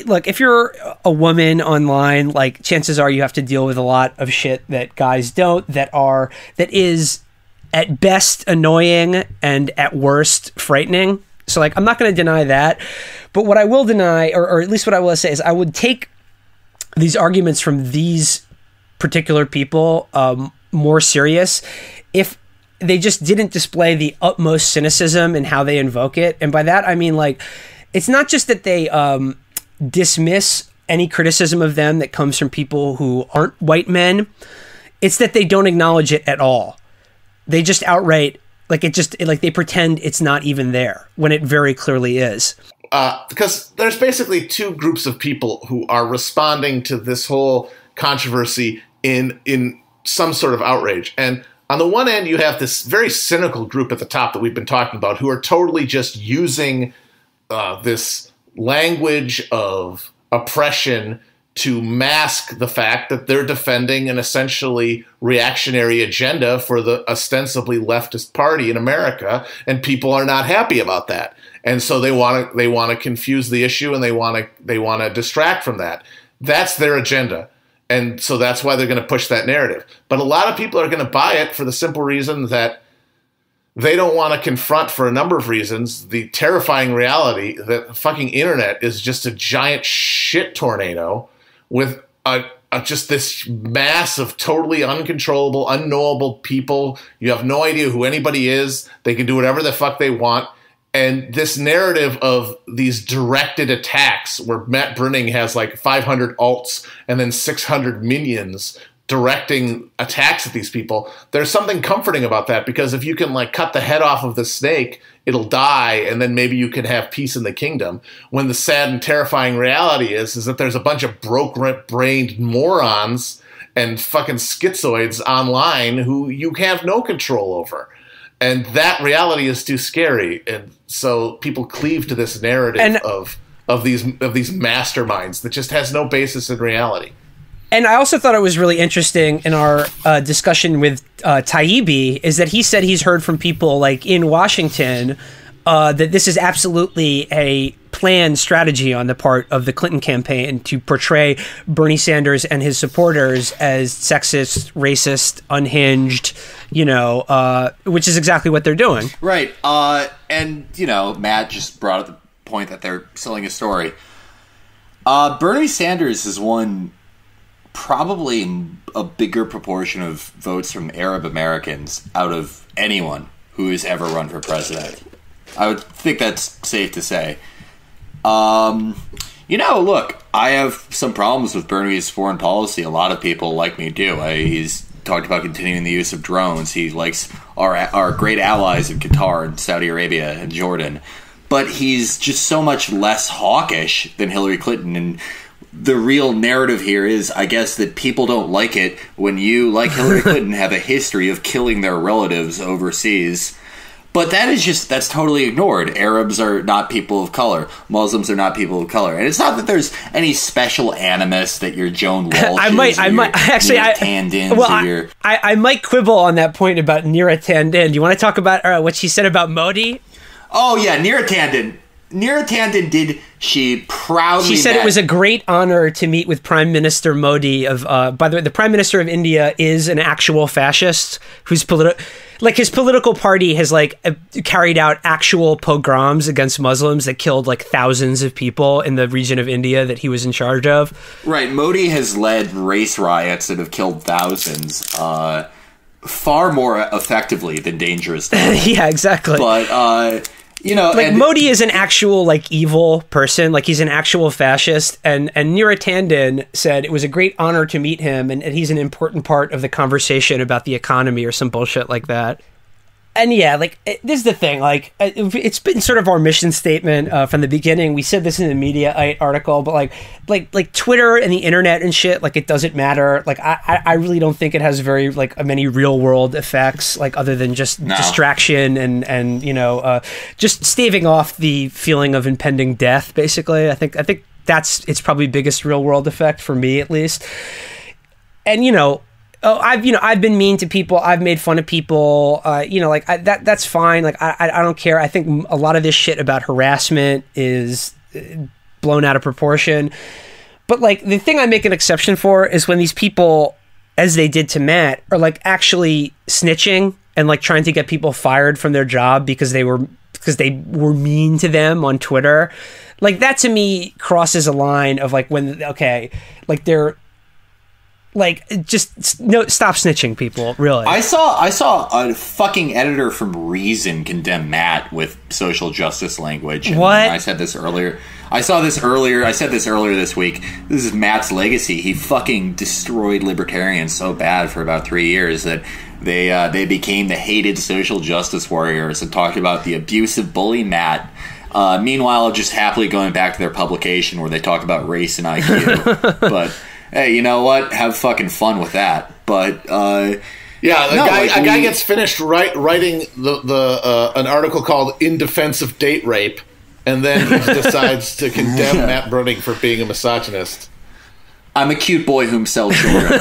look, if you're a woman online, like chances are you have to deal with a lot of shit that guys don't, that is at best annoying and at worst frightening. So like, I'm not going to deny that. But what I will deny, or at least what I will say, is I would take these arguments from these particular people more serious if they just didn't display the utmost cynicism in how they invoke it. And by that, I mean, like, it's not just that they dismiss any criticism of them that comes from people who aren't white men. It's that they don't acknowledge it at all. They just outright, like they pretend it's not even there when it very clearly is. Because there's basically two groups of people who are responding to this whole controversy in some sort of outrage. And on the one end, you have this very cynical group at the top that we've been talking about, who are totally just using this language of oppression to mask the fact that they're defending an essentially reactionary agenda for the ostensibly leftist party in America, and people are not happy about that. And so they want to confuse the issue, and they want to distract from that. That's their agenda. And so that's why they're going to push that narrative. But a lot of people are going to buy it for the simple reason that they don't want to confront, for a number of reasons, the terrifying reality that the fucking internet is just a giant shit tornado with just this mass of totally uncontrollable, unknowable people. You have no idea who anybody is. They can do whatever the fuck they want. And this narrative of these directed attacks where Matt Bruenig has like 500 alts and then 600 minions directing attacks at these people, there's something comforting about that, because if you can like cut the head off of the snake, it'll die, and then maybe you can have peace in the kingdom. When the sad and terrifying reality is that there's a bunch of broke-brained morons and fucking schizoids online who you have no control over. And that reality is too scary. And so people cleave to this narrative of these masterminds that just has no basis in reality. And I also thought it was really interesting in our discussion with Taibbi is that he said he's heard from people like in Washington that this is absolutely a planned strategy on the part of the Clinton campaign to portray Bernie Sanders and his supporters as sexist, racist, unhinged, you know, which is exactly what they're doing. Right. And, you know, Matt just brought up the point that they're selling a story. Bernie Sanders has won probably a bigger proportion of votes from Arab Americans out of anyone who has ever run for president. I would think that's safe to say. Look, I have some problems with Bernie's foreign policy. A lot of people like me do. He's talked about continuing the use of drones. He likes our great allies in Qatar and Saudi Arabia and Jordan. But he's just so much less hawkish than Hillary Clinton. And the real narrative here is, I guess, that people don't like it when you, like Hillary Clinton, have a history of killing their relatives overseas. But that's totally ignored. Arabs are not people of color. Muslims are not people of color. And it's not that there's any special animus that you're Joan Walsh. I might quibble on that point about Neera Tanden. Do you want to talk about what she said about Modi? Oh yeah, Neera Tanden. She proudly said it was a great honor to meet with Prime Minister Modi of by the way, the Prime Minister of India is an actual fascist whose his political party has carried out actual pogroms against Muslims that killed thousands of people in the region of India that he was in charge of. Right, Modi has led race riots that have killed thousands far more effectively than dangerously. Yeah, exactly. But Modi is an actual evil person, he's an actual fascist, and Neera Tanden said it was a great honor to meet him, and he's an important part of the conversation about the economy or some bullshit like that. And yeah, this is the thing, it's been sort of our mission statement from the beginning. We said this in the Mediaite article, but like Twitter and the internet and shit, it doesn't matter. I really don't think it has very many real world effects, other than just distraction and just staving off the feeling of impending death. Basically, I think that's its probably biggest real world effect for me, at least. And I've been mean to people. I've made fun of people. That's fine. I don't care. I think a lot of this shit about harassment is blown out of proportion. But the thing I make an exception for is when these people, as they did to Matt, are actually snitching and trying to get people fired from their job because they were mean to them on Twitter. That to me crosses a line of they're. Just no, stop snitching, people. Really, I saw a fucking editor from Reason condemn Matt with social justice language. And what? I said this earlier. I said this earlier this week. This is Matt's legacy. He fucking destroyed libertarians so bad for about 3 years that they became the hated social justice warriors and talked about the abusive bully Matt. Meanwhile, just happily going back to their publication where they talk about race and IQ, but. Hey, you know what? Have fucking fun with that. But a guy gets finished writing an article called "In Defense of Date Rape," and then he decides to condemn Matt Bruenig for being a misogynist. I'm a cute boy whom sells children.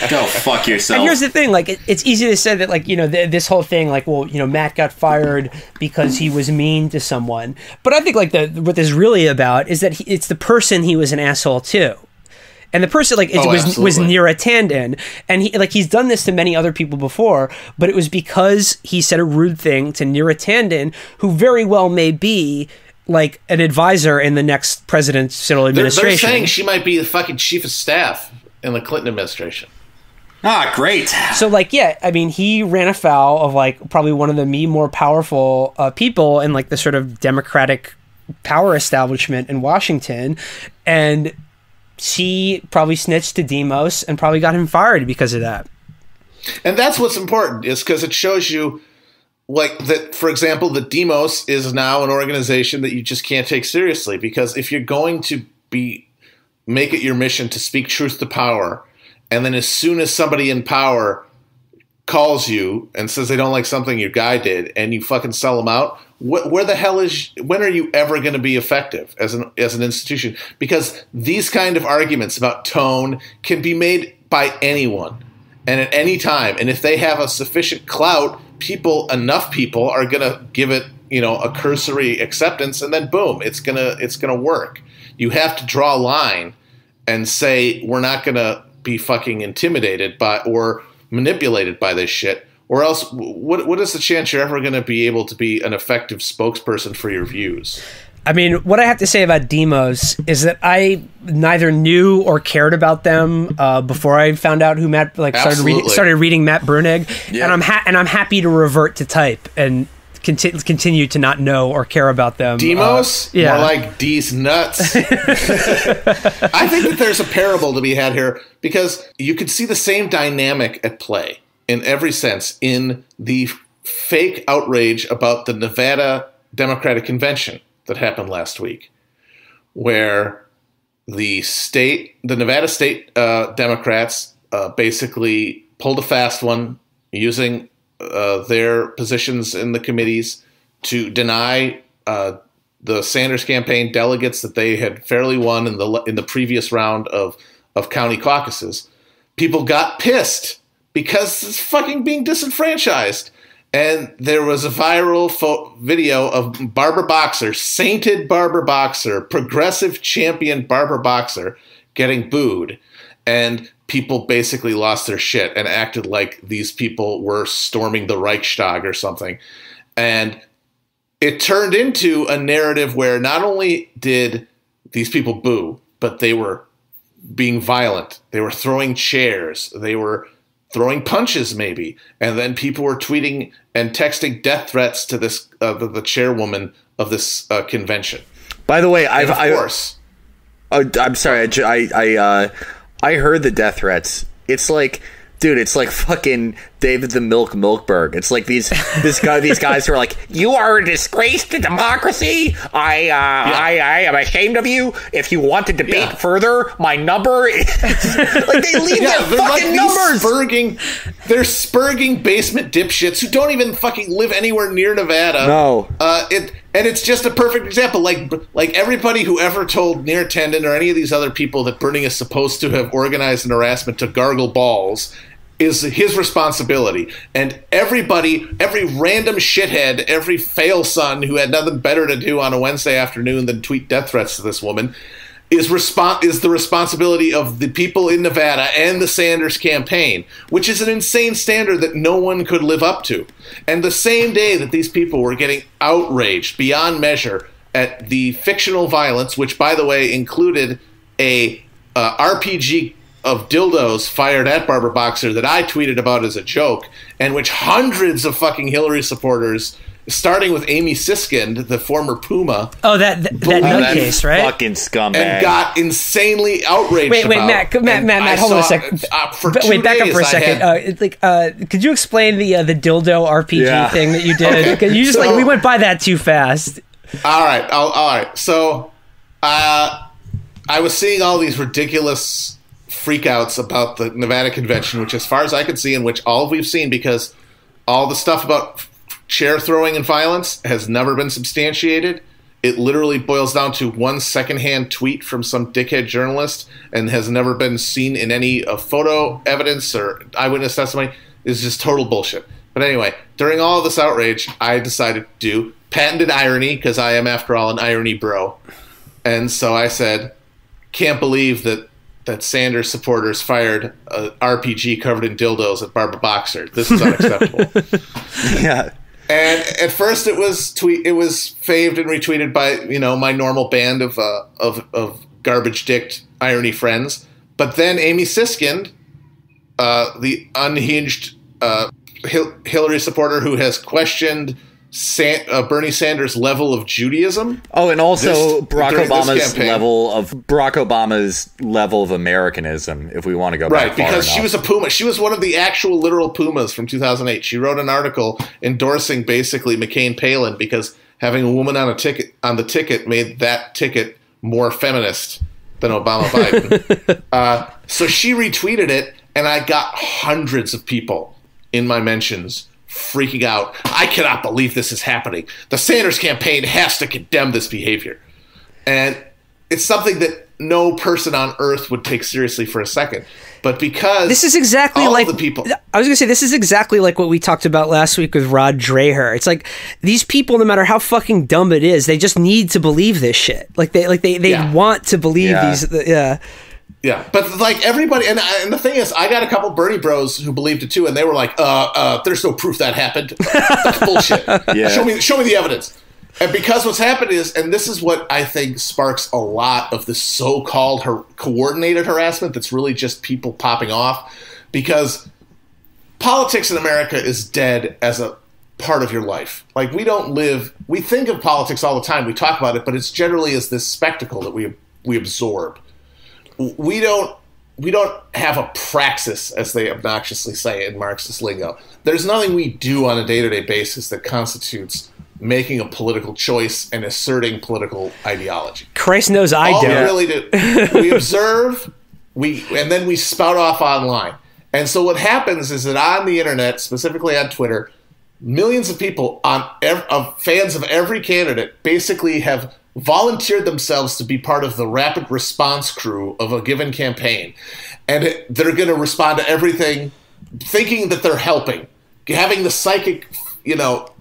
Go fuck yourself. And here's the thing, it's easy to say that, this whole thing, Matt got fired because he was mean to someone. But I think, what this is really about is that it's the person he was an asshole to. And the person, was Neera Tanden. And he's done this to many other people before, but it was because he said a rude thing to Neera Tanden, who very well may be an advisor in the next presidential administration. They're saying she might be the fucking chief of staff in the Clinton administration. Ah, great. So, he ran afoul of, probably one of the more powerful people in, the sort of Democratic power establishment in Washington. And she probably snitched to Demos and probably got him fired because of that. And that's what's important, is because it shows you that, for example, the Demos is now an organization that you just can't take seriously, because if you're going to make it your mission to speak truth to power, and then as soon as somebody in power calls you and says they don't like something your guy did, and you fucking sell them out, where the hell when are you ever going to be effective as an institution? Because these kind of arguments about tone can be made by anyone and at any time, and if they have a sufficient clout, enough people are gonna give it, a cursory acceptance, and then boom, it's gonna work. You have to draw a line and say we're not gonna be fucking intimidated by or manipulated by this shit, or else what is the chance you're ever gonna be able to be an effective spokesperson for your views? I mean, what I have to say about Demos is that I neither knew or cared about them before I found out who Matt started reading Matt Bruenig, and I'm happy to revert to type and continue to not know or care about them. Demos? More like D's nuts. I think that there's a parable to be had here because you could see the same dynamic at play in every sense in the fake outrage about the Nevada Democratic Convention that happened last week, where the Nevada state Democrats basically pulled a fast one using their positions in the committees to deny the Sanders campaign delegates that they had fairly won in the previous round of county caucuses. People got pissed because it's fucking being disenfranchised. And there was a viral video of Barbara Boxer, sainted Barbara Boxer, progressive champion Barbara Boxer, getting booed. And people basically lost their shit and acted like these people were storming the Reichstag or something. And it turned into a narrative where not only did these people boo, but they were being violent. They were throwing chairs. They were throwing punches maybe, and then people were tweeting and texting death threats to this the chairwoman of this convention. By the way, of course. I'm sorry. I heard the death threats. It's like, dude, it's like fucking David the Milkberg. It's like these guys who are like, you are a disgrace to democracy. I am ashamed of you. If you want to debate further, my number is like they leave their fucking numbers. They're spurging basement dipshits who don't even fucking live anywhere near Nevada. No. And it's just a perfect example. Like everybody who ever told Neera Tanden or any of these other people that Bruenig is supposed to have organized an harassment to gargle balls is his responsibility. And every random shithead, every fail son who had nothing better to do on a Wednesday afternoon than tweet death threats to this woman is the responsibility of the people in Nevada and the Sanders campaign, which is an insane standard that no one could live up to. And the same day that these people were getting outraged beyond measure at the fictional violence, which, by the way, included a RPG of dildos fired at Barbara Boxer that I tweeted about as a joke, and which hundreds of fucking Hillary supporters, starting with Amy Siskind, the former Puma. Oh, that nutcase, right? Fucking scumbag. And got insanely outraged about. Matt, hold on a second. Back up for a second. Could you explain the dildo RPG thing that you did? Okay. You just we went by that too fast. All right. So, I was seeing all these ridiculous freakouts about the Nevada convention, which, as far as I could see, in which all we've seen, because all the stuff about chair throwing and violence has never been substantiated. It literally boils down to one secondhand tweet from some dickhead journalist and has never been seen in any photo evidence or eyewitness testimony. It's just total bullshit. But anyway, during all of this outrage, I decided to do patented irony, because I am, after all, an irony bro. And so I said, can't believe that Sanders supporters fired an RPG covered in dildos at Barbara Boxer. This is unacceptable. Yeah. And at first it was faved and retweeted by, my normal band of garbage dicked irony friends. But then Amy Siskind, the unhinged Hillary supporter who has questioned Bernie Sanders' level of Judaism. Oh, and also Barack Obama's level of Americanism, if we want to go back right, because she was a Puma. She was one of the actual literal Pumas from 2008. She wrote an article endorsing basically McCain Palin because having a woman on the ticket made that ticket more feminist than Obama Biden. So she retweeted it, and I got hundreds of people in my mentions freaking out. I cannot believe this is happening. The Sanders campaign has to condemn this behavior. And it's something that no person on earth would take seriously for a second. But because this is exactly like the people, I was going to say, this is exactly like what we talked about last week with Rod Dreher. It's like these people, no matter how fucking dumb it is, they just need to believe this shit. They want to believe these. Yeah, but like everybody, and the thing is, I got a couple Bernie bros who believed it too, and they were like, "There's no proof that happened. That's bullshit. Show me the evidence." And because what's happened is, and this is what I think sparks a lot of the so-called coordinated harassment that's really just people popping off, because politics in America is dead as a part of your life. Like, we think of politics all the time, we talk about it, but it's generally as this spectacle that we absorb. We don't have a praxis, as they obnoxiously say in Marxist lingo. There's nothing we do on a day-to-day basis that constitutes making a political choice and asserting political ideology. Christ knows I All do. we really do, we observe, and then we spout off online. And so what happens is that on the internet, specifically on Twitter, millions of people, fans of every candidate, basically have volunteered themselves to be part of the rapid response crew of a given campaign. And they're going to respond to everything thinking that they're helping, having the psychic,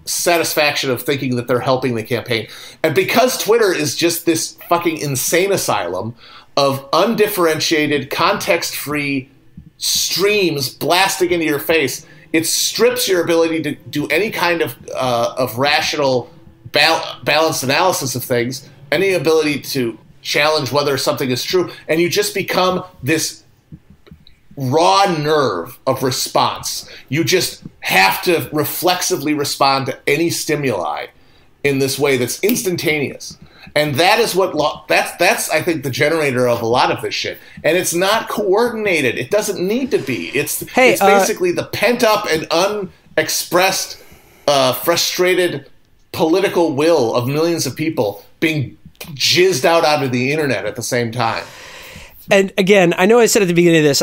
satisfaction of thinking that they're helping the campaign. And because Twitter is just this fucking insane asylum of undifferentiated, context-free streams blasting into your face, it strips your ability to do any kind of rational, balanced analysis of things, any ability to challenge whether something is true, and you just become this raw nerve of response. You just have to reflexively respond to any stimuli in this way that's instantaneous. And that is that's I think the generator of a lot of this shit. And it's not coordinated. It doesn't need to be. It's basically the pent up and unexpressed frustrated political will of millions of people being jizzed out onto the internet at the same time. And again, I know I said at the beginning of this,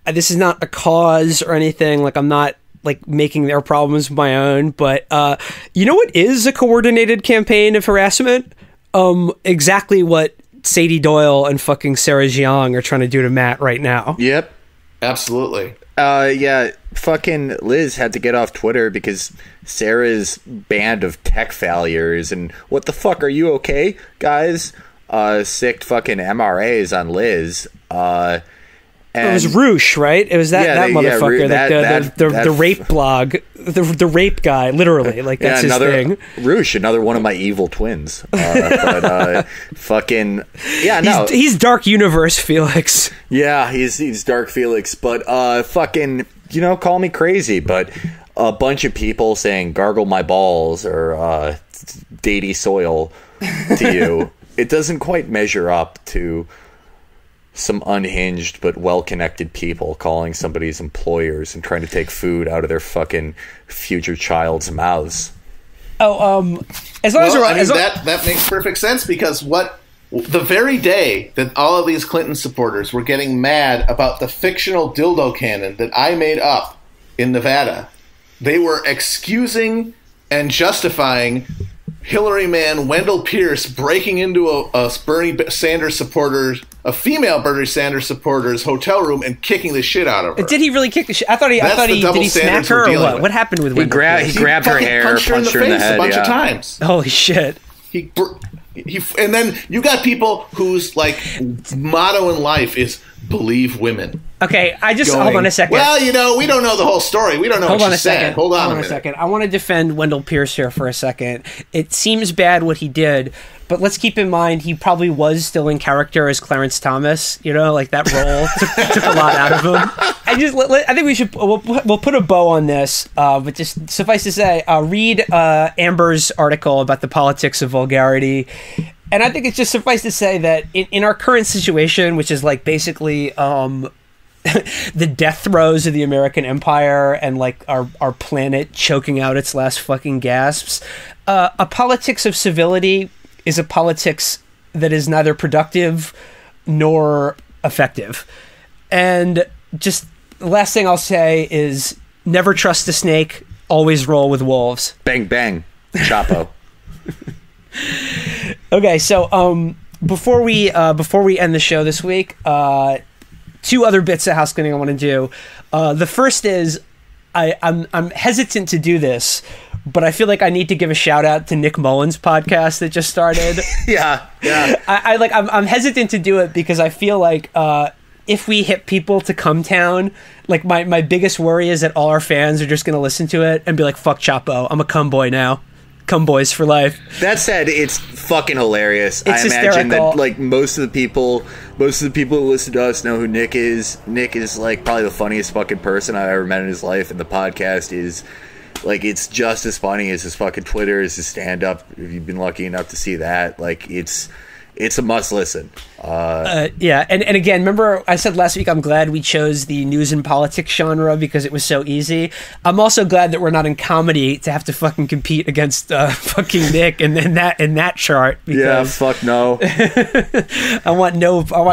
this is not a cause or anything. Like, I'm not like making their problems my own, but you know what is a coordinated campaign of harassment? Exactly what Sadie Doyle and fucking Sarah Jiang are trying to do to Matt right now. Yep. Absolutely. Yeah, fucking Liz had to get off Twitter because Sarah's band of tech failures and what the fuck, are you okay, guys? Sick fucking MRAs on Liz. It was Roosh, right? It was that motherfucker, the rape blog, the rape guy, literally. Like, that's his thing. Roosh, another one of my evil twins. Fucking he's Dark Universe Felix. Yeah, he's Dark Felix, but fucking, call me crazy, but a bunch of people saying "gargle my balls" or "datey soil" to you, it doesn't quite measure up to some unhinged but well-connected people calling somebody's employers and trying to take food out of their fucking future child's mouths. That makes perfect sense, because the very day that all of these Clinton supporters were getting mad about the fictional dildo cannon that I made up in Nevada, they were excusing and justifying Hillary man Wendell Pierce breaking into a Bernie Sanders supporter's, a female Bernie Sanders supporter's hotel room and kicking the shit out of her. Did he really kick the shit? Did he smack her or what? What happened with Wendell Pierce? He grabbed her hair, punched her in the head a bunch of times. Holy shit. And then you got people whose motto in life is believe women. Okay, hold on a second. Well, we don't know the whole story. We don't know what she said. Hold on a second. I want to defend Wendell Pierce here for a second. It seems bad what he did, but let's keep in mind he probably was still in character as Clarence Thomas. That role took a lot out of him. I think we should we'll put a bow on this, but just suffice to say, read Amber's article about the politics of vulgarity. And I think it's just suffice to say that in our current situation, which is basically the death throes of the American empire and our planet choking out its last fucking gasps, a politics of civility is a politics that is neither productive nor effective. And just the last thing I'll say is never trust a snake, always roll with wolves. Bang, bang. Chapo. Okay, so before we end the show this week, two other bits of house cleaning I want to do. The first is I'm hesitant to do this, but I feel like I need to give a shout out to Nick Mullen's podcast that just started. yeah. I'm hesitant to do it because I feel like if we hit people to come town, my biggest worry is that all our fans are just going to listen to it and be like, "Fuck Chapo, I'm a cum boy now." Cum boys for life. That said, it's fucking hilarious. It's I imagine hysterical. that like most of the people who listen to us know who Nick is. Nick is like probably the funniest fucking person I've ever met in his life, and the podcast is like it's just as funny as his fucking Twitter, as his stand up. If you've been lucky enough to see that, like it's a must listen. Yeah, and again, remember I said last week I'm glad we chose the news and politics genre because it was so easy. I'm also glad that we're not in comedy to have to fucking compete against fucking Nick and that chart. Because Yeah, fuck no. I want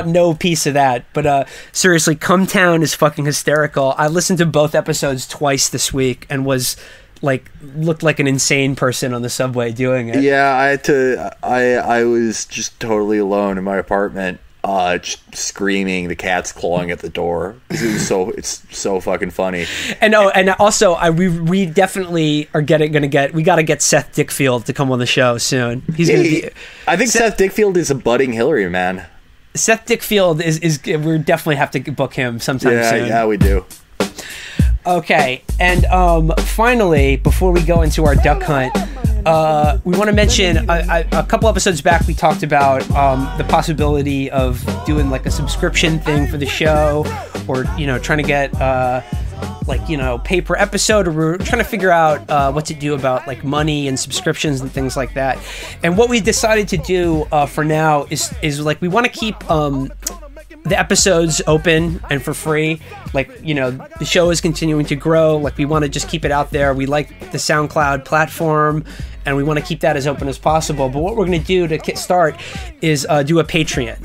no piece of that. But seriously, Cum Town is fucking hysterical. I listened to both episodes twice this week and was like looked like an insane person on the subway doing it. Yeah, I had to. I was just totally alone in my apartment, just screaming. The cat's clawing at the door. It's so fucking funny. And also we definitely are we got to get Seth Dickfield to come on the show soon. He's gonna be. I think Seth Dickfield is a budding Hillary man. Seth Dickfield is we definitely have to book him sometime soon. Yeah, we do. Okay, and finally, before we go into our duck hunt, we want to mention a couple episodes back we talked about the possibility of doing like a subscription thing for the show, or trying to get pay per episode, or we're trying to figure out what to do about like money and subscriptions and things like that. And what we decided to do for now is like we want to keep the episodes open and for free. Like, the show is continuing to grow. Like, we want to just keep it out there. We like the SoundCloud platform, and we want to keep that as open as possible. But what we're going to do to start is do a Patreon.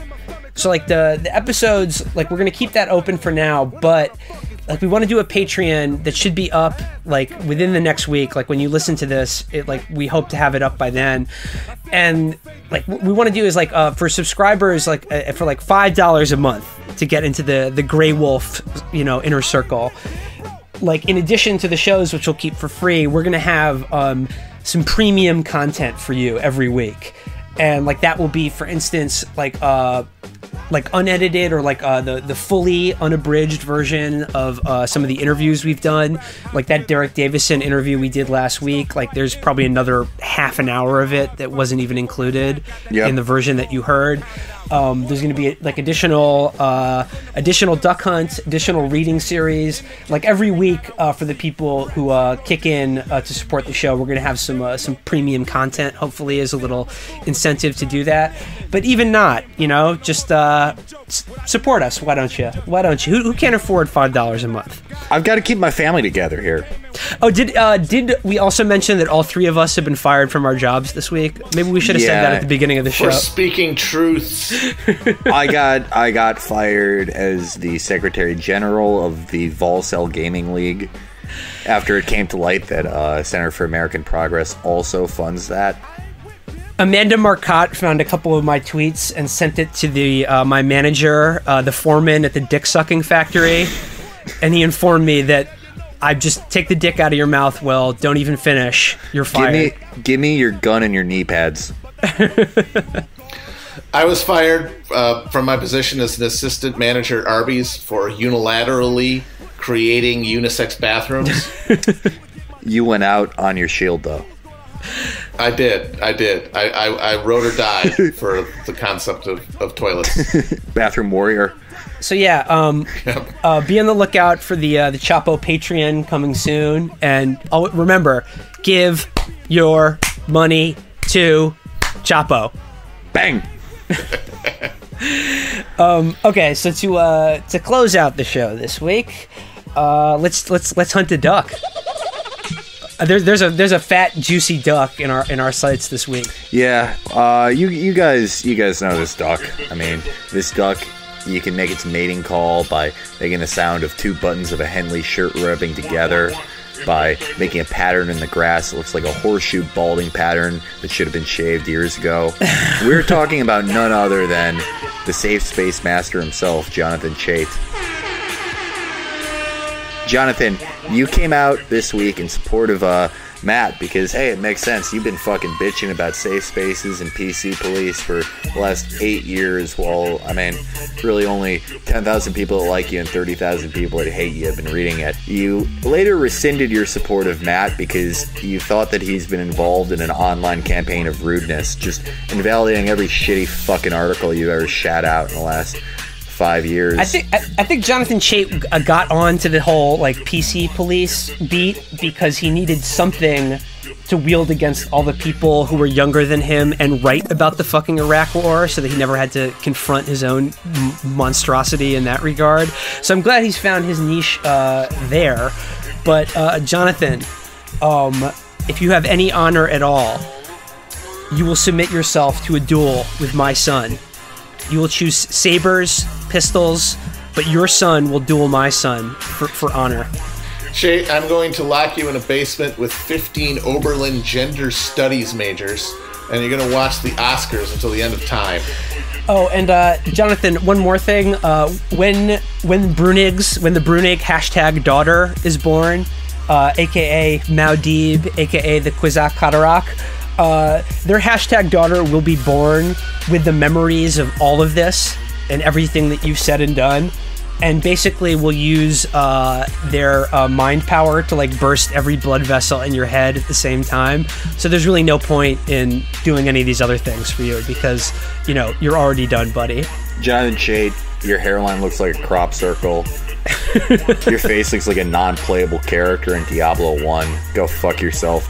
So, like, the episodes, like, we're going to keep that open for now, but like we want to do a Patreon that should be up like within the next week. Like when you listen to this, we hope to have it up by then. And like what we want to do is like for subscribers, like for like $5 a month to get into the Grey Wolf, inner circle. Like in addition to the shows, which we'll keep for free, we're gonna have some premium content for you every week. And like that will be, for instance, like unedited or like the fully unabridged version of some of the interviews we've done, like that Derek Davison interview we did last week. Like there's probably another half an hour of it that wasn't even included in the version that you heard. There's going to be like additional duck hunts, additional reading series. Like every week for the people who kick in to support the show, we're going to have some premium content. Hopefully, as a little incentive to do that. But even not, just support us. Why don't you? Who can't afford $5 a month? I've got to keep my family together here. Oh, did we also mention that all three of us have been fired from our jobs this week? Maybe we should have said that at the beginning of the show. We're speaking truths. I got fired as the Secretary General of the Volcel Gaming League after it came to light that Center for American Progress also funds that. Amanda Marcotte found a couple of my tweets and sent it to my manager, the foreman at the dick sucking factory, and he informed me that I just take the dick out of your mouth. Well, don't even finish. You're fired. Give me your gun and your knee pads. I was fired from my position as an assistant manager at Arby's for unilaterally creating unisex bathrooms. You went out on your shield, though. I did. I rode or died for the concept of toilets. Bathroom warrior. So yeah, be on the lookout for the Chapo Patreon coming soon, and remember, give your money to Chapo. Bang. Okay, so to close out the show this week, let's hunt a duck. There's a fat juicy duck in our sights this week. Yeah, you guys know this duck. I mean, this duck, you can make its mating call by making the sound of two buttons of a Henley shirt rubbing together, by making a pattern in the grass that looks like a horseshoe balding pattern that should have been shaved years ago. We're talking about none other than the safe space master himself, Jonathan Chait. Jonathan, you came out this week in support of Matt because, hey, it makes sense. You've been fucking bitching about safe spaces and PC police for the last 8 years while, I mean, really only 10,000 people that like you and 30,000 people that hate you have been reading it. You later rescinded your support of Matt because you thought that he's been involved in an online campaign of rudeness, just invalidating every shitty fucking article you've ever shat out in the last 5 years. I think Jonathan Chait got on to the whole like PC police beat because he needed something to wield against all the people who were younger than him and write about the fucking Iraq War, so that he never had to confront his own monstrosity in that regard. So I'm glad he's found his niche there. But Jonathan, if you have any honor at all, you will submit yourself to a duel with my son. You will choose sabers, pistols, but your son will duel my son for honor. Shay, I'm going to lock you in a basement with 15 Oberlin gender studies majors, and you're going to watch the Oscars until the end of time. Oh, and Jonathan, one more thing. When the Bruenig hashtag daughter is born, aka Maudib, aka the Kwisatz Haderach, their hashtag daughter will be born with the memories of all of this and everything that you've said and done, and basically will use their mind power to like burst every blood vessel in your head at the same time. So there's really no point in doing any of these other things for you because, you know, you're already done, buddy. Jonathan Chait, your hairline looks like a crop circle. Your face looks like a non-playable character in Diablo 1. Go fuck yourself.